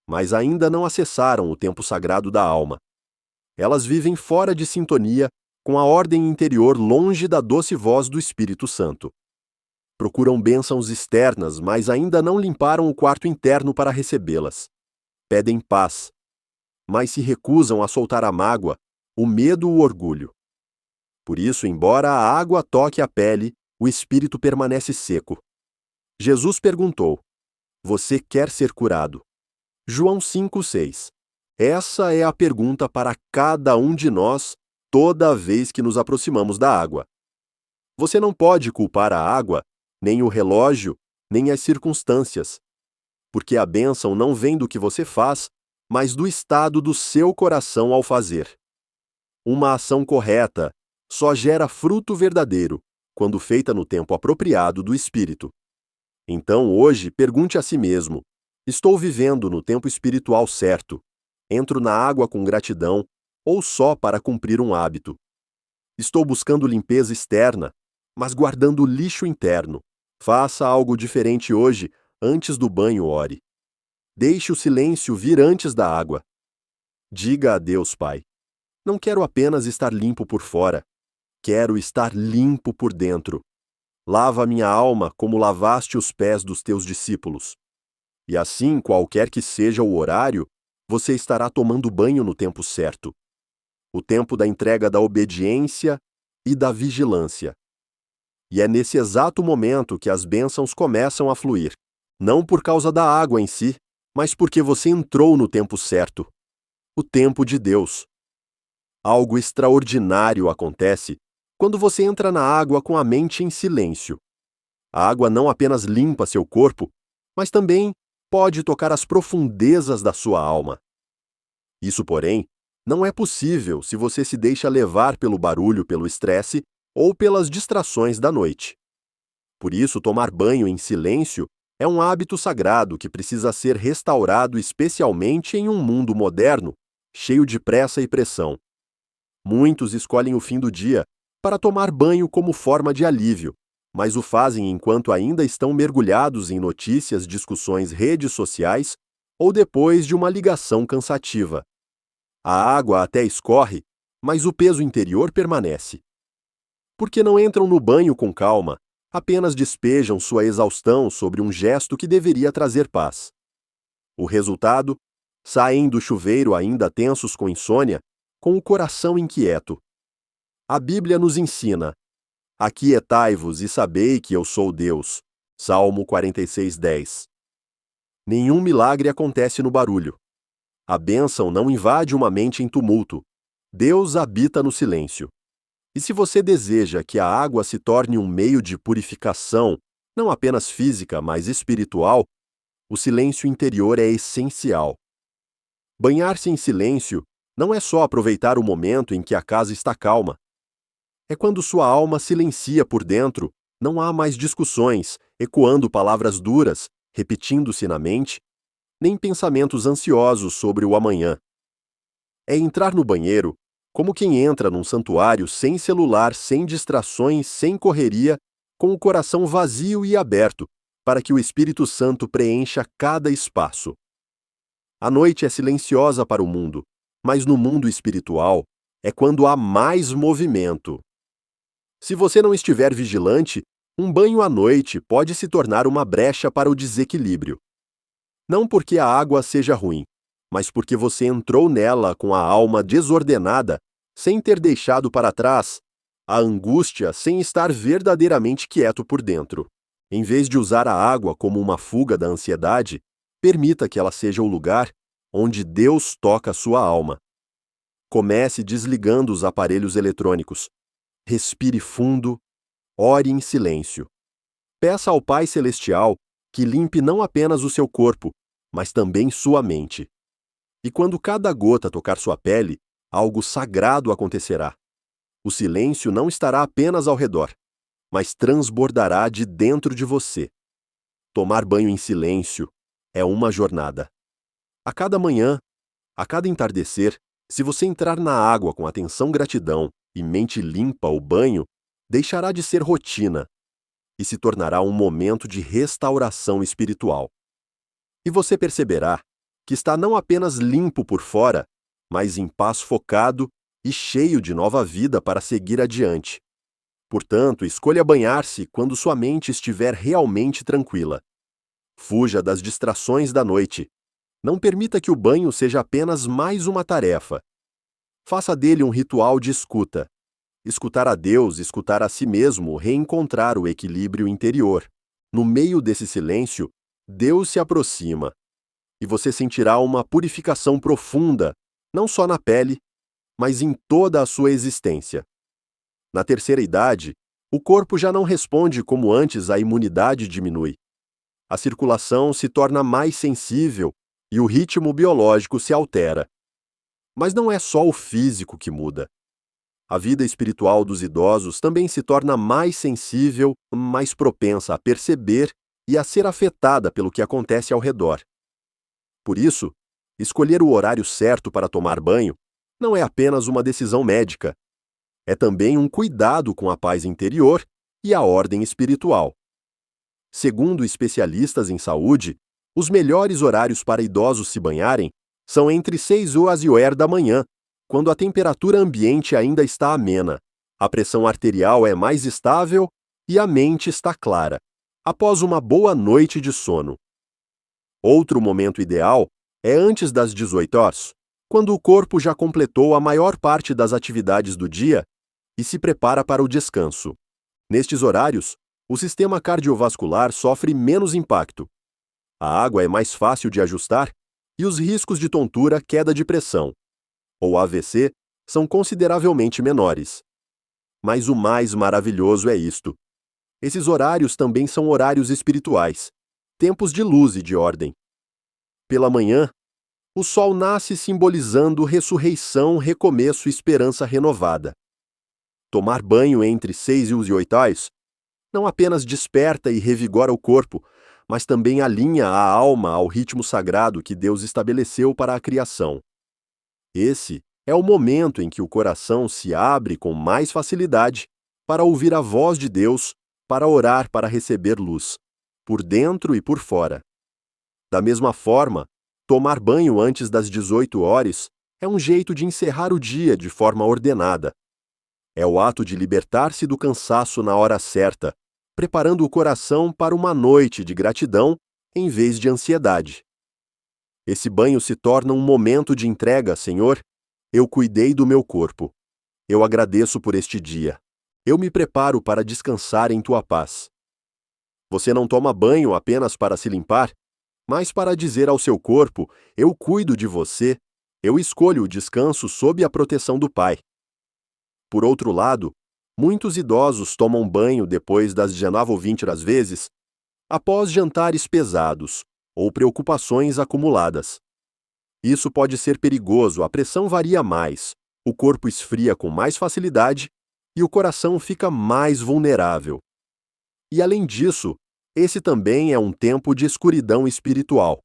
mas ainda não acessaram o tempo sagrado da alma. Elas vivem fora de sintonia com a ordem interior, longe da doce voz do Espírito Santo. Procuram bênçãos externas, mas ainda não limparam o quarto interno para recebê-las. Pedem paz, mas se recusam a soltar a mágoa, o medo e o orgulho. Por isso, embora a água toque a pele, o espírito permanece seco. Jesus perguntou: Você quer ser curado? João 5,6. Essa é a pergunta para cada um de nós toda vez que nos aproximamos da água. Você não pode culpar a água, nem o relógio, nem as circunstâncias, porque a bênção não vem do que você faz, mas do estado do seu coração ao fazer. Uma ação correta só gera fruto verdadeiro quando feita no tempo apropriado do Espírito. Então, hoje, pergunte a si mesmo: estou vivendo no tempo espiritual certo? Entro na água com gratidão ou só para cumprir um hábito? Estou buscando limpeza externa, mas guardando o lixo interno. Faça algo diferente hoje, antes do banho ore. Deixe o silêncio vir antes da água. Diga a Deus, Pai: não quero apenas estar limpo por fora, quero estar limpo por dentro. Lava minha alma como lavaste os pés dos teus discípulos. E assim, qualquer que seja o horário, você estará tomando banho no tempo certo. O tempo da entrega da obediência e da vigilância. E é nesse exato momento que as bênçãos começam a fluir, não por causa da água em si, mas porque você entrou no tempo certo, o tempo de Deus. Algo extraordinário acontece quando você entra na água com a mente em silêncio. A água não apenas limpa seu corpo, mas também pode tocar as profundezas da sua alma. Isso, porém, não é possível se você se deixa levar pelo barulho, pelo estresse ou pelas distrações da noite. Por isso, tomar banho em silêncio é um hábito sagrado que precisa ser restaurado, especialmente em um mundo moderno, cheio de pressa e pressão. Muitos escolhem o fim do dia para tomar banho como forma de alívio, mas o fazem enquanto ainda estão mergulhados em notícias, discussões, redes sociais ou depois de uma ligação cansativa. A água até escorre, mas o peso interior permanece. Porque não entram no banho com calma, apenas despejam sua exaustão sobre um gesto que deveria trazer paz. O resultado? Saem do chuveiro ainda tensos com insônia, com o coração inquieto. A Bíblia nos ensina: aquietai-vos e sabei que eu sou Deus. Salmo 46:10. Nenhum milagre acontece no barulho. A bênção não invade uma mente em tumulto. Deus habita no silêncio. E se você deseja que a água se torne um meio de purificação, não apenas física, mas espiritual, o silêncio interior é essencial. Banhar-se em silêncio não é só aproveitar o momento em que a casa está calma. É quando sua alma silencia por dentro, não há mais discussões, ecoando palavras duras, repetindo-se na mente, nem pensamentos ansiosos sobre o amanhã. É entrar no banheiro como quem entra num santuário sem celular, sem distrações, sem correria, com o coração vazio e aberto, para que o Espírito Santo preencha cada espaço. A noite é silenciosa para o mundo, mas no mundo espiritual é quando há mais movimento. Se você não estiver vigilante, um banho à noite pode se tornar uma brecha para o desequilíbrio. Não porque a água seja ruim, mas porque você entrou nela com a alma desordenada, sem ter deixado para trás a angústia, sem estar verdadeiramente quieto por dentro. Em vez de usar a água como uma fuga da ansiedade, permita que ela seja o lugar onde Deus toca a sua alma. Comece desligando os aparelhos eletrônicos. Respire fundo, ore em silêncio. Peça ao Pai Celestial que limpe não apenas o seu corpo, mas também sua mente. E quando cada gota tocar sua pele, algo sagrado acontecerá. O silêncio não estará apenas ao redor, mas transbordará de dentro de você. Tomar banho em silêncio é uma jornada. A cada manhã, a cada entardecer, se você entrar na água com atenção, gratidão e mente limpa, o banho deixará de ser rotina e se tornará um momento de restauração espiritual. E você perceberá que está não apenas limpo por fora, mas em paz, focado e cheio de nova vida para seguir adiante. Portanto, escolha banhar-se quando sua mente estiver realmente tranquila. Fuja das distrações da noite. Não permita que o banho seja apenas mais uma tarefa. Faça dele um ritual de escuta. escutar a Deus, escutar a si mesmo, reencontrar o equilíbrio interior. No meio desse silêncio, Deus se aproxima e você sentirá uma purificação profunda, não só na pele, mas em toda a sua existência. Na terceira idade, o corpo já não responde como antes, a imunidade diminui. A circulação se torna mais sensível e o ritmo biológico se altera. Mas não é só o físico que muda. A vida espiritual dos idosos também se torna mais sensível, mais propensa a perceber e a ser afetada pelo que acontece ao redor. Por isso, escolher o horário certo para tomar banho não é apenas uma decisão médica, é também um cuidado com a paz interior e a ordem espiritual. Segundo especialistas em saúde, os melhores horários para idosos se banharem são entre 6 horas da manhã, quando a temperatura ambiente ainda está amena, a pressão arterial é mais estável e a mente está clara, após uma boa noite de sono. Outro momento ideal é antes das 18 horas, quando o corpo já completou a maior parte das atividades do dia e se prepara para o descanso. Nestes horários, o sistema cardiovascular sofre menos impacto. A água é mais fácil de ajustar e os riscos de tontura, queda de pressão ou AVC são consideravelmente menores. Mas o mais maravilhoso é isto. Esses horários também são horários espirituais, tempos de luz e de ordem. Pela manhã, o sol nasce simbolizando ressurreição, recomeço e esperança renovada. Tomar banho entre 6 e 8 horas não apenas desperta e revigora o corpo, mas também alinha a alma ao ritmo sagrado que Deus estabeleceu para a criação. Esse é o momento em que o coração se abre com mais facilidade para ouvir a voz de Deus, para orar, para receber luz, por dentro e por fora. Da mesma forma, tomar banho antes das 18 horas é um jeito de encerrar o dia de forma ordenada. É o ato de libertar-se do cansaço na hora certa, preparando o coração para uma noite de gratidão em vez de ansiedade. Esse banho se torna um momento de entrega, Senhor. Eu cuidei do meu corpo. Eu agradeço por este dia. Eu me preparo para descansar em tua paz. Você não toma banho apenas para se limpar, mas para dizer ao seu corpo: eu cuido de você, eu escolho o descanso sob a proteção do Pai. Por outro lado, muitos idosos tomam banho depois das 19 ou 20 vezes, após jantares pesados ou preocupações acumuladas. Isso pode ser perigoso, a pressão varia mais, o corpo esfria com mais facilidade e o coração fica mais vulnerável. E além disso, esse também é um tempo de escuridão espiritual.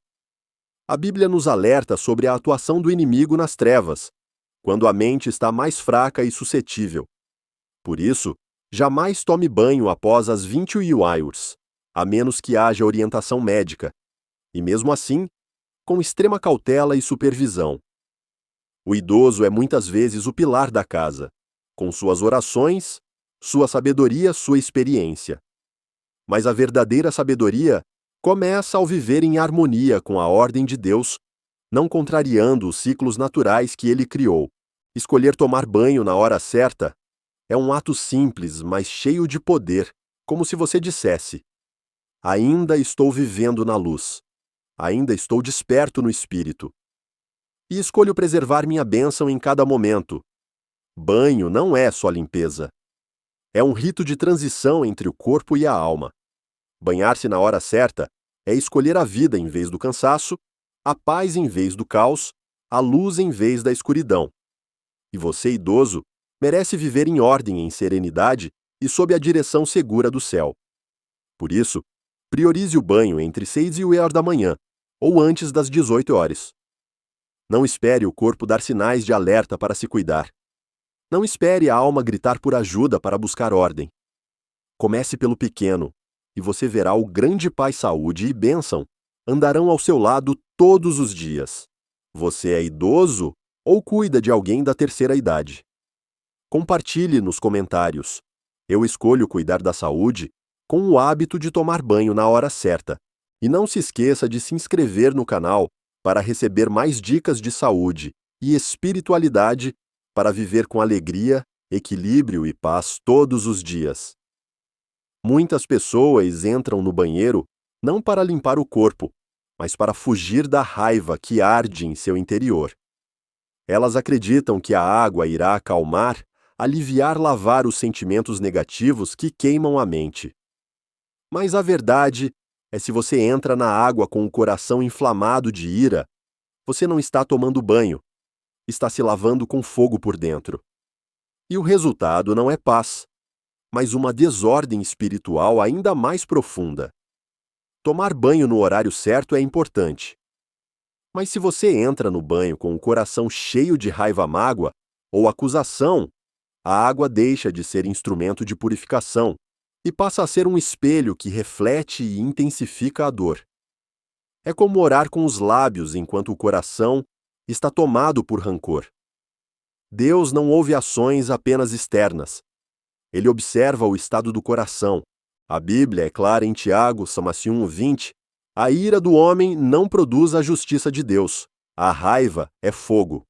A Bíblia nos alerta sobre a atuação do inimigo nas trevas, quando a mente está mais fraca e suscetível. Por isso, jamais tome banho após as 21 horas, a menos que haja orientação médica, e mesmo assim, com extrema cautela e supervisão. O idoso é muitas vezes o pilar da casa, com suas orações, sua sabedoria, sua experiência. Mas a verdadeira sabedoria começa ao viver em harmonia com a ordem de Deus, não contrariando os ciclos naturais que ele criou. Escolher tomar banho na hora certa é um ato simples, mas cheio de poder, como se você dissesse: ainda estou vivendo na luz. Ainda estou desperto no espírito. E escolho preservar minha bênção em cada momento. Banho não é só limpeza. É um rito de transição entre o corpo e a alma. Banhar-se na hora certa é escolher a vida em vez do cansaço, a paz em vez do caos, a luz em vez da escuridão. E você, idoso, merece viver em ordem, em serenidade e sob a direção segura do céu. Por isso, priorize o banho entre 6 e 8 da manhã, ou antes das 18 horas. Não espere o corpo dar sinais de alerta para se cuidar. Não espere a alma gritar por ajuda para buscar ordem. Comece pelo pequeno, e você verá o grande Pai Saúde e Bênção andarão ao seu lado todos os dias. Você é idoso ou cuida de alguém da terceira idade? Compartilhe nos comentários. Eu escolho cuidar da saúde com o hábito de tomar banho na hora certa. E não se esqueça de se inscrever no canal para receber mais dicas de saúde e espiritualidade para viver com alegria equilíbrio e paz todos os dias. Muitas pessoas entram no banheiro não para limpar o corpo, mas para fugir da raiva que arde em seu interior. Elas acreditam que a água irá acalmar, aliviar, lavar os sentimentos negativos que queimam a mente. Mas a verdade é, se você entra na água com o coração inflamado de ira, você não está tomando banho, está se lavando com fogo por dentro. E o resultado não é paz, mas uma desordem espiritual ainda mais profunda. Tomar banho no horário certo é importante. Mas se você entra no banho com o coração cheio de raiva-mágoa ou acusação, a água deixa de ser instrumento de purificação e passa a ser um espelho que reflete e intensifica a dor. É como orar com os lábios enquanto o coração está tomado por rancor. Deus não ouve ações apenas externas. Ele observa o estado do coração. A Bíblia é clara em Tiago, 1:20, a ira do homem não produz a justiça de Deus. A raiva é fogo.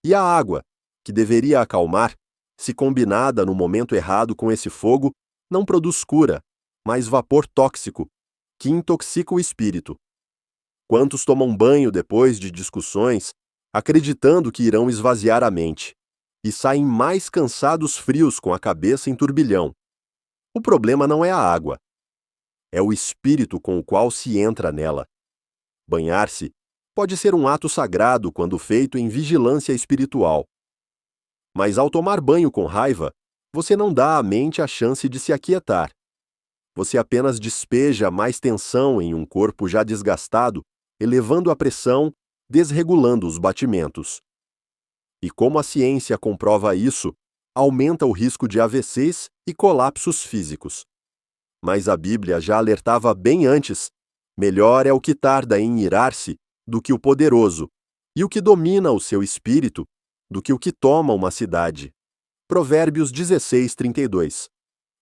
E a água, que deveria acalmar, se combinada no momento errado com esse fogo, não produz cura, mas vapor tóxico, que intoxica o espírito. Quantos tomam banho depois de discussões, acreditando que irão esvaziar a mente, e saem mais cansados, frios, com a cabeça em turbilhão? O problema não é a água. É o espírito com o qual se entra nela. Banhar-se pode ser um ato sagrado quando feito em vigilância espiritual. Mas ao tomar banho com raiva, você não dá à mente a chance de se aquietar. Você apenas despeja mais tensão em um corpo já desgastado, elevando a pressão, desregulando os batimentos. E como a ciência comprova isso, aumenta o risco de AVCs e colapsos físicos. Mas a Bíblia já alertava bem antes: melhor é o que tarda em irar-se do que o poderoso, e o que domina o seu espírito do que o que toma uma cidade. Provérbios 16:32.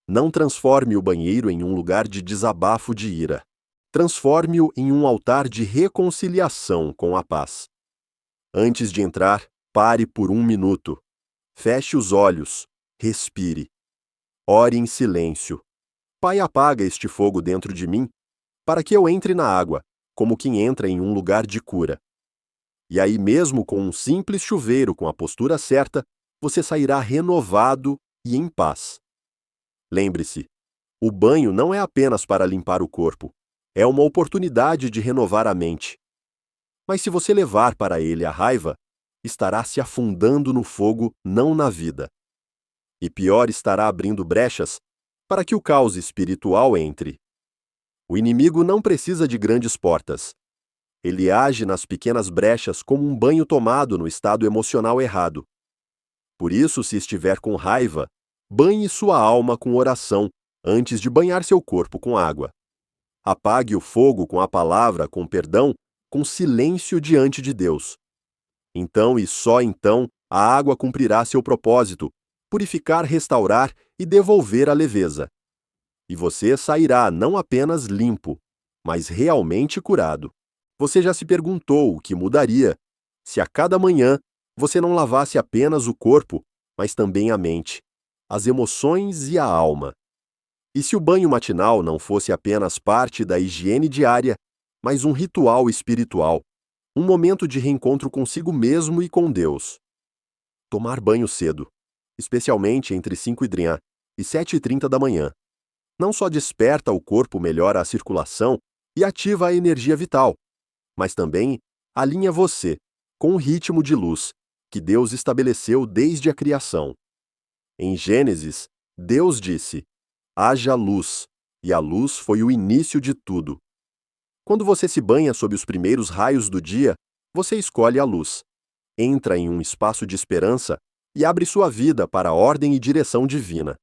Não transforme o banheiro em um lugar de desabafo de ira. Transforme-o em um altar de reconciliação com a paz. Antes de entrar, pare por 1 minuto. Feche os olhos. Respire. Ore em silêncio. Pai, apaga este fogo dentro de mim, para que eu entre na água, como quem entra em um lugar de cura. E aí, mesmo com um simples chuveiro com a postura certa, você sairá renovado e em paz. Lembre-se, o banho não é apenas para limpar o corpo, é uma oportunidade de renovar a mente. Mas se você levar para ele a raiva, estará se afundando no fogo, não na vida. E pior, estará abrindo brechas para que o caos espiritual entre. O inimigo não precisa de grandes portas. Ele age nas pequenas brechas como um banho tomado no estado emocional errado. Por isso, se estiver com raiva, banhe sua alma com oração antes de banhar seu corpo com água. Apague o fogo com a palavra, com perdão, com silêncio diante de Deus. Então e só então a água cumprirá seu propósito, purificar, restaurar e devolver a leveza. E você sairá não apenas limpo, mas realmente curado. Você já se perguntou o que mudaria se a cada manhã você não lavasse apenas o corpo, mas também a mente, as emoções e a alma? E se o banho matinal não fosse apenas parte da higiene diária, mas um ritual espiritual, um momento de reencontro consigo mesmo e com Deus? Tomar banho cedo, especialmente entre 5h30 e 7h30 da manhã, não só desperta o corpo, melhora a circulação e ativa a energia vital, mas também alinha você com o ritmo de luz que Deus estabeleceu desde a criação. Em Gênesis, Deus disse: haja luz, e a luz foi o início de tudo. Quando você se banha sob os primeiros raios do dia, você escolhe a luz, entra em um espaço de esperança e abre sua vida para a ordem e direção divina.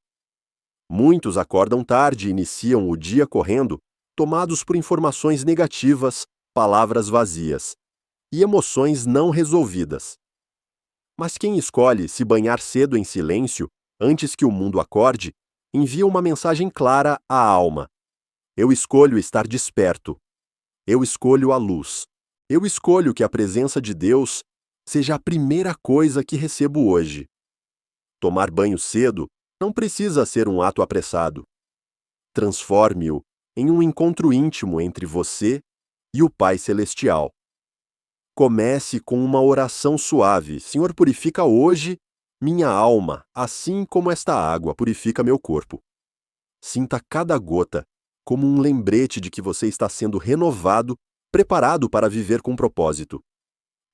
Muitos acordam tarde e iniciam o dia correndo, tomados por informações negativas, palavras vazias e emoções não resolvidas. Mas quem escolhe se banhar cedo em silêncio, antes que o mundo acorde, envia uma mensagem clara à alma: eu escolho estar desperto. Eu escolho a luz. Eu escolho que a presença de Deus seja a primeira coisa que recebo hoje. Tomar banho cedo não precisa ser um ato apressado. Transforme-o em um encontro íntimo entre você e o Pai Celestial. Comece com uma oração suave. Senhor, purifica hoje minha alma, assim como esta água purifica meu corpo. Sinta cada gota como um lembrete de que você está sendo renovado, preparado para viver com propósito.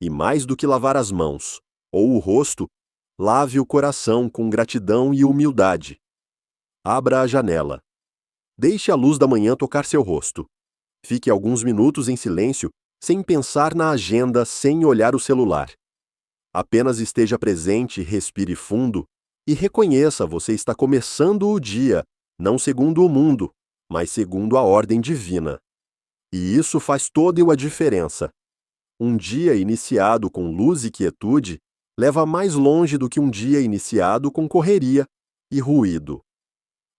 E mais do que lavar as mãos ou o rosto, lave o coração com gratidão e humildade. Abra a janela. Deixe a luz da manhã tocar seu rosto. Fique alguns minutos em silêncio, sem pensar na agenda, sem olhar o celular. Apenas esteja presente, respire fundo e reconheça: você está começando o dia, não segundo o mundo, mas segundo a ordem divina. E isso faz toda a diferença. Um dia iniciado com luz e quietude leva mais longe do que um dia iniciado com correria e ruído.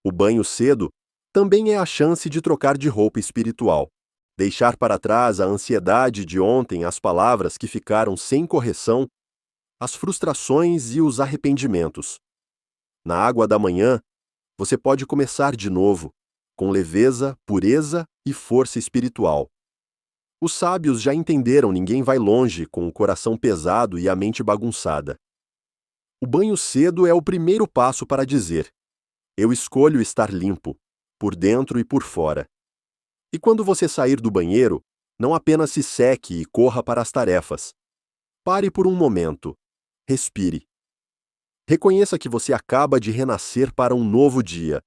O banho cedo também é a chance de trocar de roupa espiritual, deixar para trás a ansiedade de ontem, as palavras que ficaram sem correção, as frustrações e os arrependimentos. Na água da manhã, você pode começar de novo, com leveza, pureza e força espiritual. Os sábios já entenderam: ninguém vai longe com o coração pesado e a mente bagunçada. O banho cedo é o primeiro passo para dizer: eu escolho estar limpo, por dentro e por fora. E quando você sair do banheiro, não apenas se seque e corra para as tarefas. Pare por um momento. Respire. Reconheça que você acaba de renascer para um novo dia.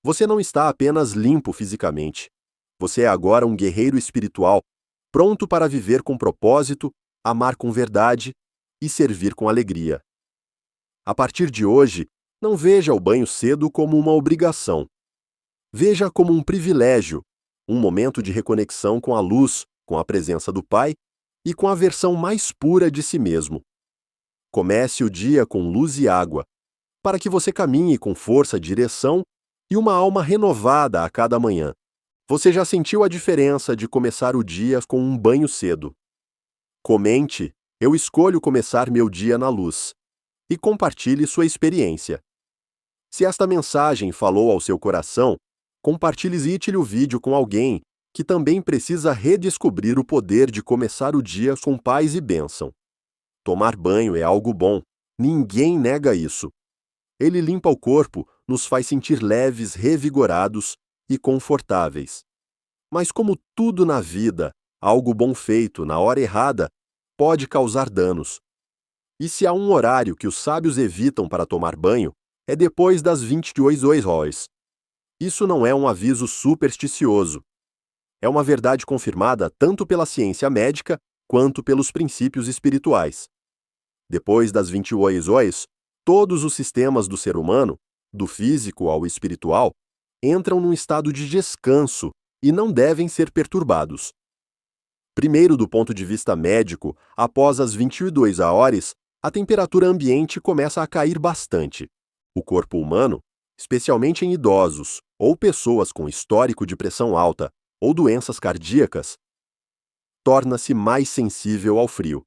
Você não está apenas limpo fisicamente. Você é agora um guerreiro espiritual, pronto para viver com propósito, amar com verdade e servir com alegria. A partir de hoje, não veja o banho cedo como uma obrigação. Veja como um privilégio, um momento de reconexão com a luz, com a presença do Pai e com a versão mais pura de si mesmo. Comece o dia com luz e água, para que você caminhe com força, direção e uma alma renovada a cada manhã. Você já sentiu a diferença de começar o dia com um banho cedo? Comente: eu escolho começar meu dia na luz. E compartilhe sua experiência. Se esta mensagem falou ao seu coração, compartilhe o vídeo com alguém que também precisa redescobrir o poder de começar o dia com paz e bênção. Tomar banho é algo bom, ninguém nega isso. Ele limpa o corpo, nos faz sentir leves, revigorados e confortáveis. Mas como tudo na vida, algo bom feito na hora errada pode causar danos. E se há um horário que os sábios evitam para tomar banho, é depois das 22 horas. Isso não é um aviso supersticioso. É uma verdade confirmada tanto pela ciência médica quanto pelos princípios espirituais. Depois das 28 horas, todos os sistemas do ser humano, do físico ao espiritual, entram num estado de descanso e não devem ser perturbados. Primeiro, do ponto de vista médico, após as 22 horas, a temperatura ambiente começa a cair bastante. O corpo humano, especialmente em idosos ou pessoas com histórico de pressão alta ou doenças cardíacas, torna-se mais sensível ao frio.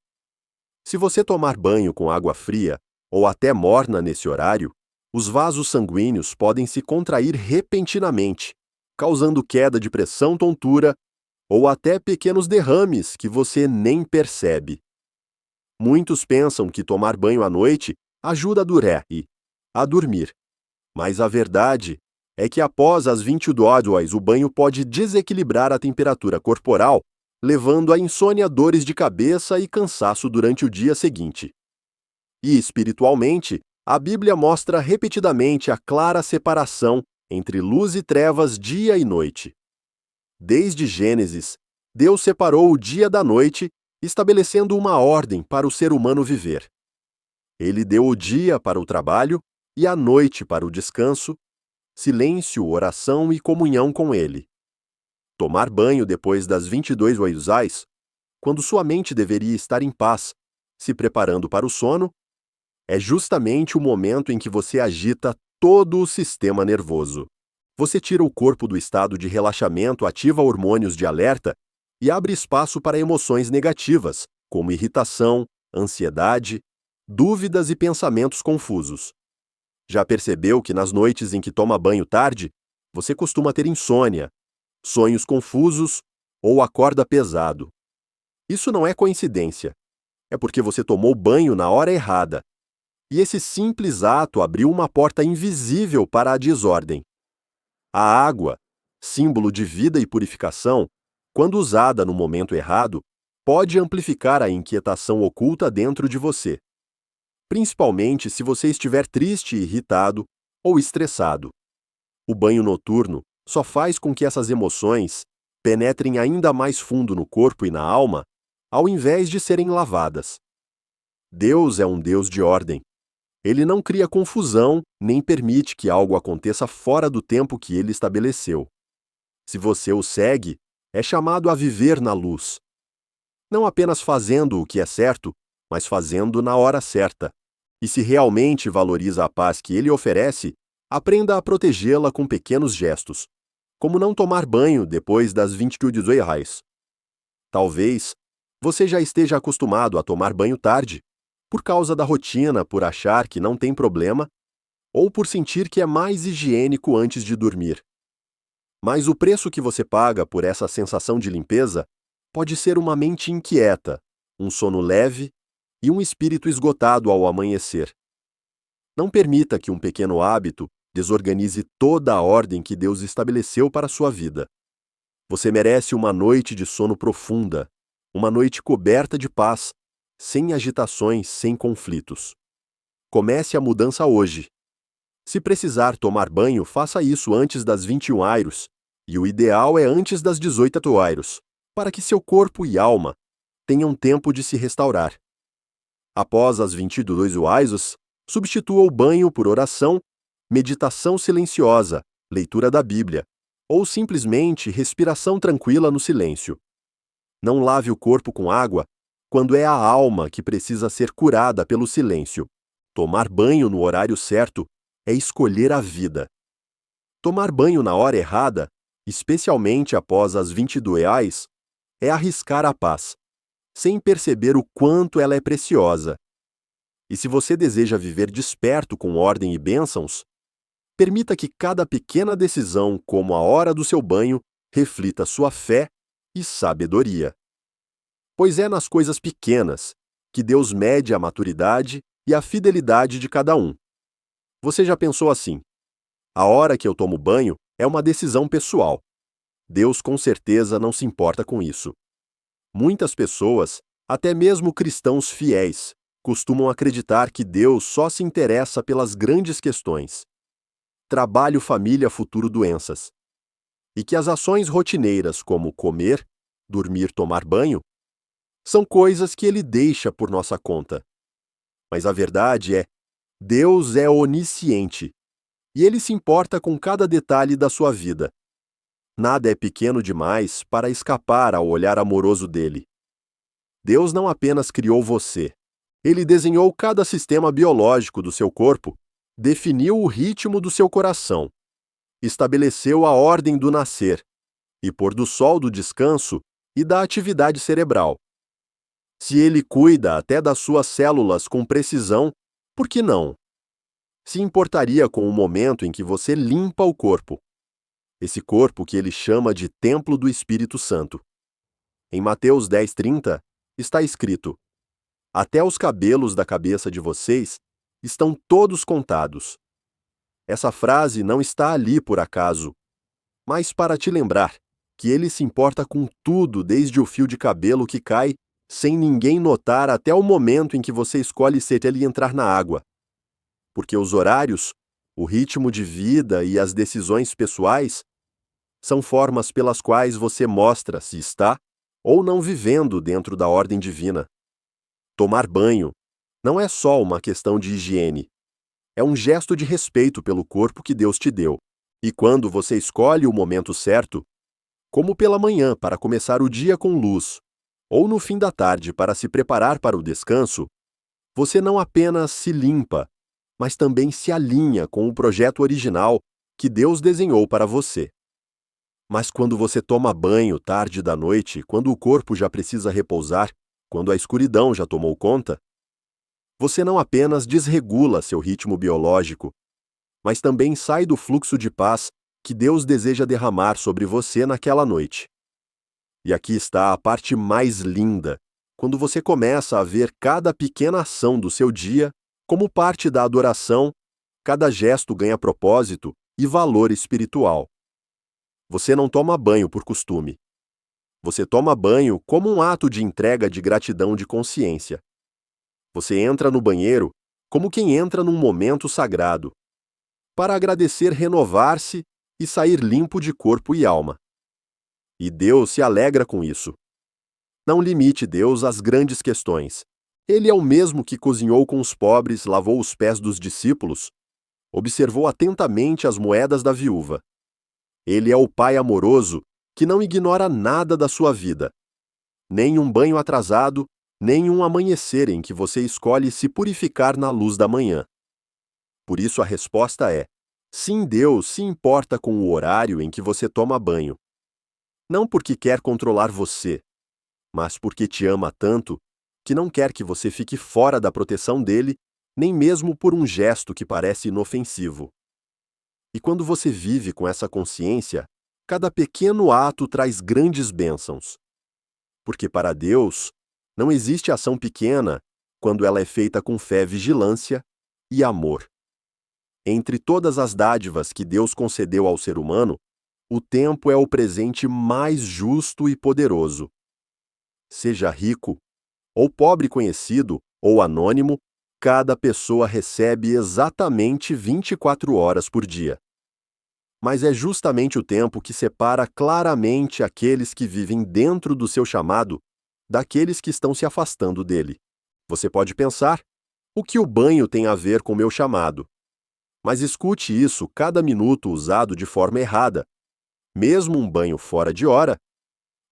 Se você tomar banho com água fria ou até morna nesse horário, os vasos sanguíneos podem se contrair repentinamente, causando queda de pressão, tontura ou até pequenos derrames que você nem percebe. Muitos pensam que tomar banho à noite ajuda a dormir. Mas a verdade é que após as 22 horas o banho pode desequilibrar a temperatura corporal, levando a insônia, dores de cabeça e cansaço durante o dia seguinte. E espiritualmente, a Bíblia mostra repetidamente a clara separação entre luz e trevas, dia e noite. Desde Gênesis, Deus separou o dia da noite, estabelecendo uma ordem para o ser humano viver. Ele deu o dia para o trabalho e a noite para o descanso, silêncio, oração e comunhão com Ele. Tomar banho depois das 22 horas, quando sua mente deveria estar em paz, se preparando para o sono, é justamente o momento em que você agita todo o sistema nervoso. Você tira o corpo do estado de relaxamento, ativa hormônios de alerta e abre espaço para emoções negativas, como irritação, ansiedade, dúvidas e pensamentos confusos. Já percebeu que nas noites em que toma banho tarde, você costuma ter insônia, sonhos confusos ou acorda pesado? Isso não é coincidência. É porque você tomou banho na hora errada. E esse simples ato abriu uma porta invisível para a desordem. A água, símbolo de vida e purificação, quando usada no momento errado, pode amplificar a inquietação oculta dentro de você. Principalmente se você estiver triste, irritado ou estressado. O banho noturno só faz com que essas emoções penetrem ainda mais fundo no corpo e na alma, ao invés de serem lavadas. Deus é um Deus de ordem. Ele não cria confusão nem permite que algo aconteça fora do tempo que ele estabeleceu. Se você o segue, é chamado a viver na luz. Não apenas fazendo o que é certo, mas fazendo na hora certa. E se realmente valoriza a paz que ele oferece, aprenda a protegê-la com pequenos gestos, como não tomar banho depois das 22 horas. Talvez você já esteja acostumado a tomar banho tarde, por causa da rotina, por achar que não tem problema, ou por sentir que é mais higiênico antes de dormir. Mas o preço que você paga por essa sensação de limpeza pode ser uma mente inquieta, um sono leve e um espírito esgotado ao amanhecer. Não permita que um pequeno hábito desorganize toda a ordem que Deus estabeleceu para a sua vida. Você merece uma noite de sono profunda, uma noite coberta de paz, sem agitações, sem conflitos. Comece a mudança hoje. Se precisar tomar banho, faça isso antes das 21 horas, e o ideal é antes das 18 horas, para que seu corpo e alma tenham tempo de se restaurar. Após as 22 horas, substitua o banho por oração, meditação silenciosa, leitura da Bíblia, ou simplesmente respiração tranquila no silêncio. Não lave o corpo com água quando é a alma que precisa ser curada pelo silêncio. Tomar banho no horário certo é escolher a vida. Tomar banho na hora errada, especialmente após as 22 horas, é arriscar a paz, sem perceber o quanto ela é preciosa. E se você deseja viver desperto com ordem e bênçãos, permita que cada pequena decisão, como a hora do seu banho, reflita sua fé e sabedoria. Pois é nas coisas pequenas que Deus mede a maturidade e a fidelidade de cada um. Você já pensou assim? A hora que eu tomo banho é uma decisão pessoal. Deus com certeza não se importa com isso. Muitas pessoas, até mesmo cristãos fiéis, costumam acreditar que Deus só se interessa pelas grandes questões: trabalho, família, futuro, doenças. E que as ações rotineiras como comer, dormir, tomar banho, são coisas que ele deixa por nossa conta. Mas a verdade é, Deus é onisciente, e ele se importa com cada detalhe da sua vida. Nada é pequeno demais para escapar ao olhar amoroso dele. Deus não apenas criou você, ele desenhou cada sistema biológico do seu corpo, definiu o ritmo do seu coração, estabeleceu a ordem do nascer e pôr do sol do descanso e da atividade cerebral. Se ele cuida até das suas células com precisão, por que não? Se importaria com o momento em que você limpa o corpo. Esse corpo que ele chama de Templo do Espírito Santo. Em Mateus 10:30, está escrito: até os cabelos da cabeça de vocês estão todos contados. Essa frase não está ali por acaso, mas para te lembrar que ele se importa com tudo, desde o fio de cabelo que cai sem ninguém notar até o momento em que você escolhe se ele entrar na água. Porque os horários, o ritmo de vida e as decisões pessoais são formas pelas quais você mostra se está ou não vivendo dentro da ordem divina. Tomar banho não é só uma questão de higiene. É um gesto de respeito pelo corpo que Deus te deu. E quando você escolhe o momento certo, como pela manhã para começar o dia com luz, ou no fim da tarde para se preparar para o descanso, você não apenas se limpa, mas também se alinha com o projeto original que Deus desenhou para você. Mas quando você toma banho tarde da noite, quando o corpo já precisa repousar, quando a escuridão já tomou conta, você não apenas desregula seu ritmo biológico, mas também sai do fluxo de paz que Deus deseja derramar sobre você naquela noite. E aqui está a parte mais linda, quando você começa a ver cada pequena ação do seu dia como parte da adoração, cada gesto ganha propósito e valor espiritual. Você não toma banho por costume. Você toma banho como um ato de entrega de gratidão de consciência. Você entra no banheiro como quem entra num momento sagrado, para agradecer renovar-se e sair limpo de corpo e alma. E Deus se alegra com isso. Não limite Deus às grandes questões. Ele é o mesmo que cozinhou com os pobres, lavou os pés dos discípulos, observou atentamente as moedas da viúva. Ele é o Pai amoroso que não ignora nada da sua vida. Nem um banho atrasado, nem um amanhecer em que você escolhe se purificar na luz da manhã. Por isso a resposta é: sim, Deus se importa com o horário em que você toma banho. Não porque quer controlar você, mas porque te ama tanto que não quer que você fique fora da proteção dele, nem mesmo por um gesto que parece inofensivo. E quando você vive com essa consciência, cada pequeno ato traz grandes bênçãos. Porque para Deus, não existe ação pequena quando ela é feita com fé, vigilância e amor. Entre todas as dádivas que Deus concedeu ao ser humano, o tempo é o presente mais justo e poderoso. Seja rico, ou pobre conhecido, ou anônimo, cada pessoa recebe exatamente 24 horas por dia. Mas é justamente o tempo que separa claramente aqueles que vivem dentro do seu chamado daqueles que estão se afastando dele. Você pode pensar: o que o banho tem a ver com meu chamado? Mas escute isso cada minuto usado de forma errada. Mesmo um banho fora de hora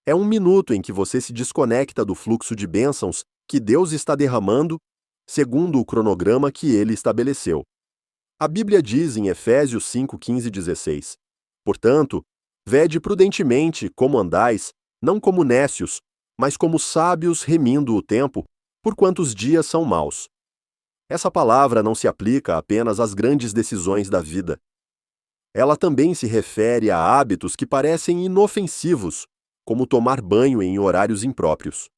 é um minuto em que você se desconecta do fluxo de bênçãos que Deus está derramando segundo o cronograma que ele estabeleceu. A Bíblia diz em Efésios 5, 15 e 16: portanto, vede prudentemente como andais, não como nécios, mas como sábios remindo o tempo, porquanto os dias são maus. Essa palavra não se aplica apenas às grandes decisões da vida. Ela também se refere a hábitos que parecem inofensivos, como tomar banho em horários impróprios.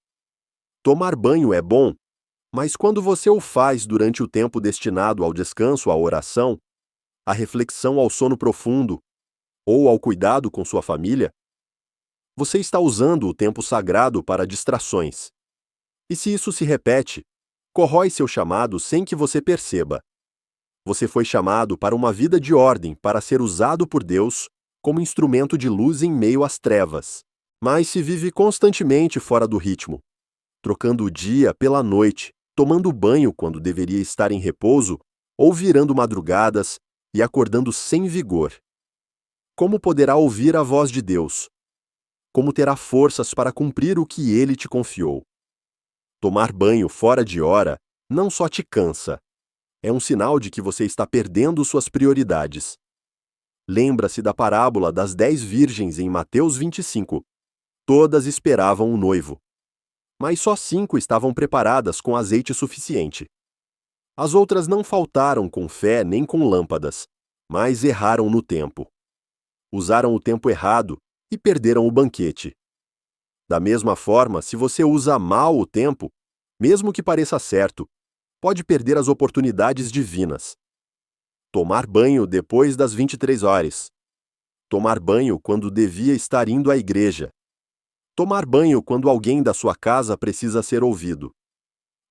Tomar banho é bom, mas quando você o faz durante o tempo destinado ao descanso, à oração, à reflexão, ao sono profundo ou ao cuidado com sua família, você está usando o tempo sagrado para distrações. E se isso se repete, corrói seu chamado sem que você perceba. Você foi chamado para uma vida de ordem, para ser usado por Deus como instrumento de luz em meio às trevas. Mas se vive constantemente fora do ritmo, trocando o dia pela noite, tomando banho quando deveria estar em repouso, ou virando madrugadas e acordando sem vigor. Como poderá ouvir a voz de Deus? Como terá forças para cumprir o que ele te confiou? Tomar banho fora de hora não só te cansa, é um sinal de que você está perdendo suas prioridades. Lembra-se da parábola das 10 virgens em Mateus 25. Todas esperavam o noivo, mas só 5 estavam preparadas com azeite suficiente. As outras não faltaram com fé nem com lâmpadas, mas erraram no tempo. Usaram o tempo errado e perderam o banquete. Da mesma forma, se você usa mal o tempo, mesmo que pareça certo, pode perder as oportunidades divinas. Tomar banho depois das 23 horas. Tomar banho quando devia estar indo à igreja. Tomar banho quando alguém da sua casa precisa ser ouvido.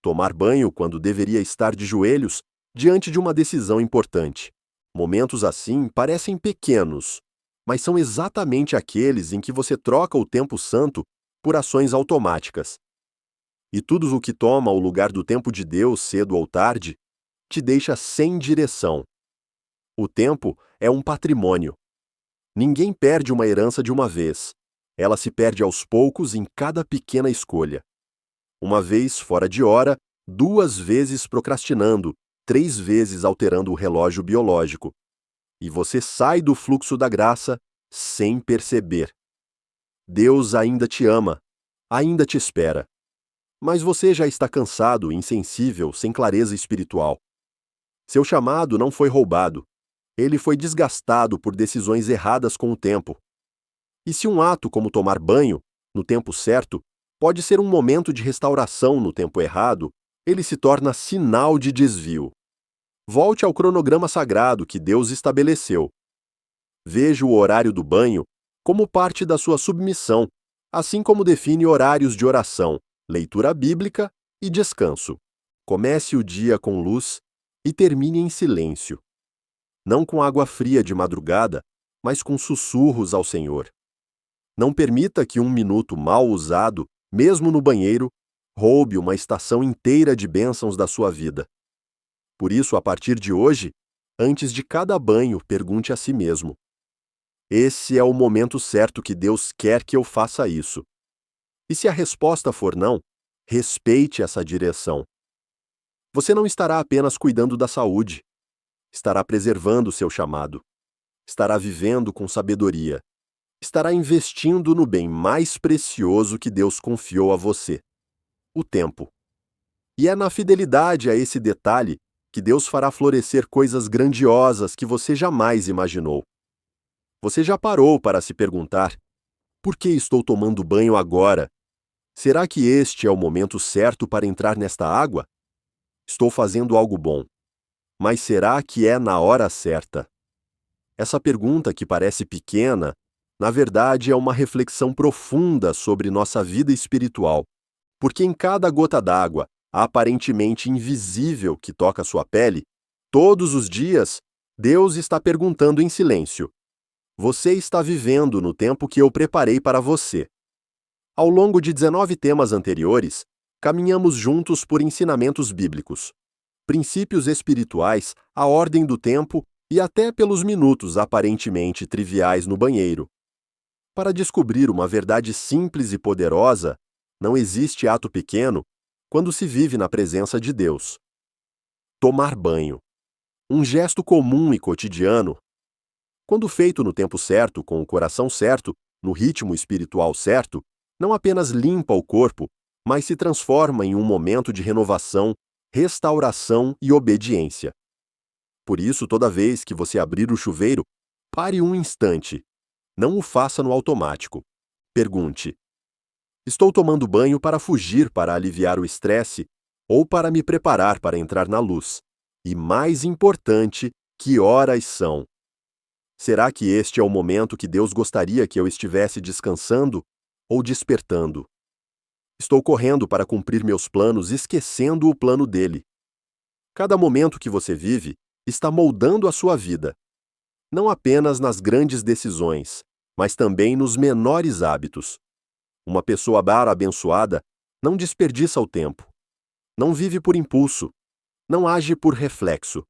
Tomar banho quando deveria estar de joelhos diante de uma decisão importante. Momentos assim parecem pequenos, mas são exatamente aqueles em que você troca o tempo santo por ações automáticas. E tudo o que toma o lugar do tempo de Deus cedo ou tarde te deixa sem direção. O tempo é um patrimônio. Ninguém perde uma herança de uma vez. Ela se perde aos poucos em cada pequena escolha. Uma vez fora de hora, 2 vezes procrastinando, 3 vezes alterando o relógio biológico. E você sai do fluxo da graça sem perceber. Deus ainda te ama, ainda te espera. Mas você já está cansado, insensível, sem clareza espiritual. Seu chamado não foi roubado. Ele foi desgastado por decisões erradas com o tempo. E se um ato como tomar banho, no tempo certo, pode ser um momento de restauração no tempo errado, ele se torna sinal de desvio. Volte ao cronograma sagrado que Deus estabeleceu. Veja o horário do banho como parte da sua submissão, assim como define horários de oração, leitura bíblica e descanso. Comece o dia com luz e termine em silêncio. Não com água fria de madrugada, mas com sussurros ao Senhor. Não permita que um minuto mal usado, mesmo no banheiro, roube uma estação inteira de bênçãos da sua vida. Por isso, a partir de hoje, antes de cada banho, pergunte a si mesmo: esse é o momento certo que Deus quer que eu faça isso? E se a resposta for não, respeite essa direção. Você não estará apenas cuidando da saúde, estará preservando seu chamado, estará vivendo com sabedoria, estará investindo no bem mais precioso que Deus confiou a você: o tempo. E é na fidelidade a esse detalhe que Deus fará florescer coisas grandiosas que você jamais imaginou. Você já parou para se perguntar: por que estou tomando banho agora? Será que este é o momento certo para entrar nesta água? Estou fazendo algo bom. Mas será que é na hora certa? Essa pergunta, que parece pequena, na verdade é uma reflexão profunda sobre nossa vida espiritual, porque em cada gota d'água, aparentemente invisível, que toca sua pele, todos os dias, Deus está perguntando em silêncio: você está vivendo no tempo que eu preparei para você? Ao longo de 19 temas anteriores, caminhamos juntos por ensinamentos bíblicos, princípios espirituais, a ordem do tempo e até pelos minutos aparentemente triviais no banheiro. Para descobrir uma verdade simples e poderosa, não existe ato pequeno quando se vive na presença de Deus. Tomar banho. Um gesto comum e cotidiano. Quando feito no tempo certo, com o coração certo, no ritmo espiritual certo, não apenas limpa o corpo, mas se transforma em um momento de renovação, restauração e obediência. Por isso, toda vez que você abrir o chuveiro, pare um instante. Não o faça no automático. Pergunte: estou tomando banho para fugir, para aliviar o estresse, ou para me preparar para entrar na luz? E mais importante, que horas são? Será que este é o momento que Deus gostaria que eu estivesse descansando ou despertando? Estou correndo para cumprir meus planos, esquecendo o plano dele. Cada momento que você vive está moldando a sua vida, não apenas nas grandes decisões, mas também nos menores hábitos. Uma pessoa abençoada não desperdiça o tempo, não vive por impulso, não age por reflexo,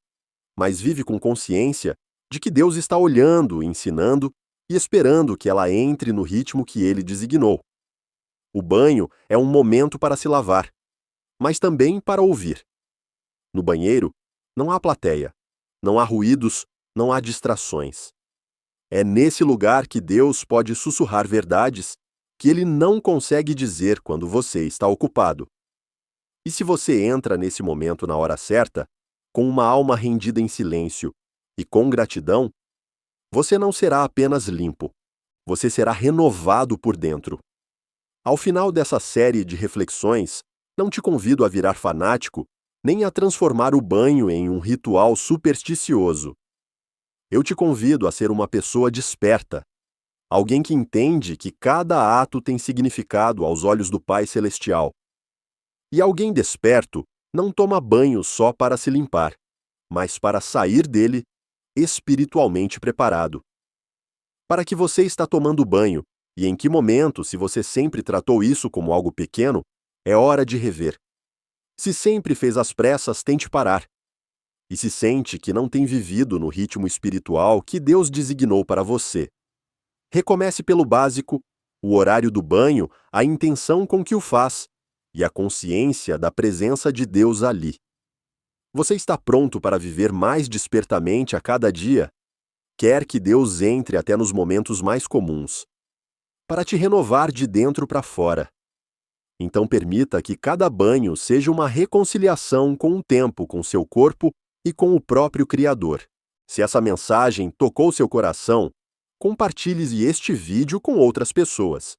mas vive com consciência de que Deus está olhando, ensinando e esperando que ela entre no ritmo que ele designou. O banho é um momento para se lavar, mas também para ouvir. No banheiro, não há plateia, não há ruídos, não há distrações. É nesse lugar que Deus pode sussurrar verdades que ele não consegue dizer quando você está ocupado. E se você entra nesse momento na hora certa, com uma alma rendida em silêncio e com gratidão, você não será apenas limpo, você será renovado por dentro. Ao final dessa série de reflexões, não te convido a virar fanático, nem a transformar o banho em um ritual supersticioso. Eu te convido a ser uma pessoa desperta, alguém que entende que cada ato tem significado aos olhos do Pai Celestial. E alguém desperto não toma banho só para se limpar, mas para sair dele espiritualmente preparado. Para que você está tomando banho, e em que momento, se você sempre tratou isso como algo pequeno, é hora de rever. Se sempre fez às pressas, tente parar. E se sente que não tem vivido no ritmo espiritual que Deus designou para você, recomece pelo básico, o horário do banho, a intenção com que o faz e a consciência da presença de Deus ali. Você está pronto para viver mais despertamente a cada dia? Quer que Deus entre até nos momentos mais comuns, para te renovar de dentro para fora. Então permita que cada banho seja uma reconciliação com o tempo, com seu corpo e com o próprio Criador. Se essa mensagem tocou seu coração, compartilhe este vídeo com outras pessoas.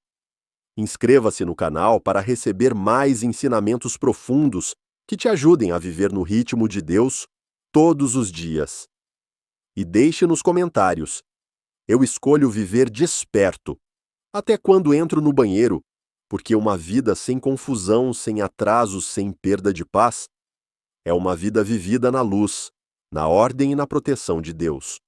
Inscreva-se no canal para receber mais ensinamentos profundos que te ajudem a viver no ritmo de Deus todos os dias. E deixe nos comentários: eu escolho viver desperto, até quando entro no banheiro, porque uma vida sem confusão, sem atrasos, sem perda de paz, é uma vida vivida na luz, na ordem e na proteção de Deus.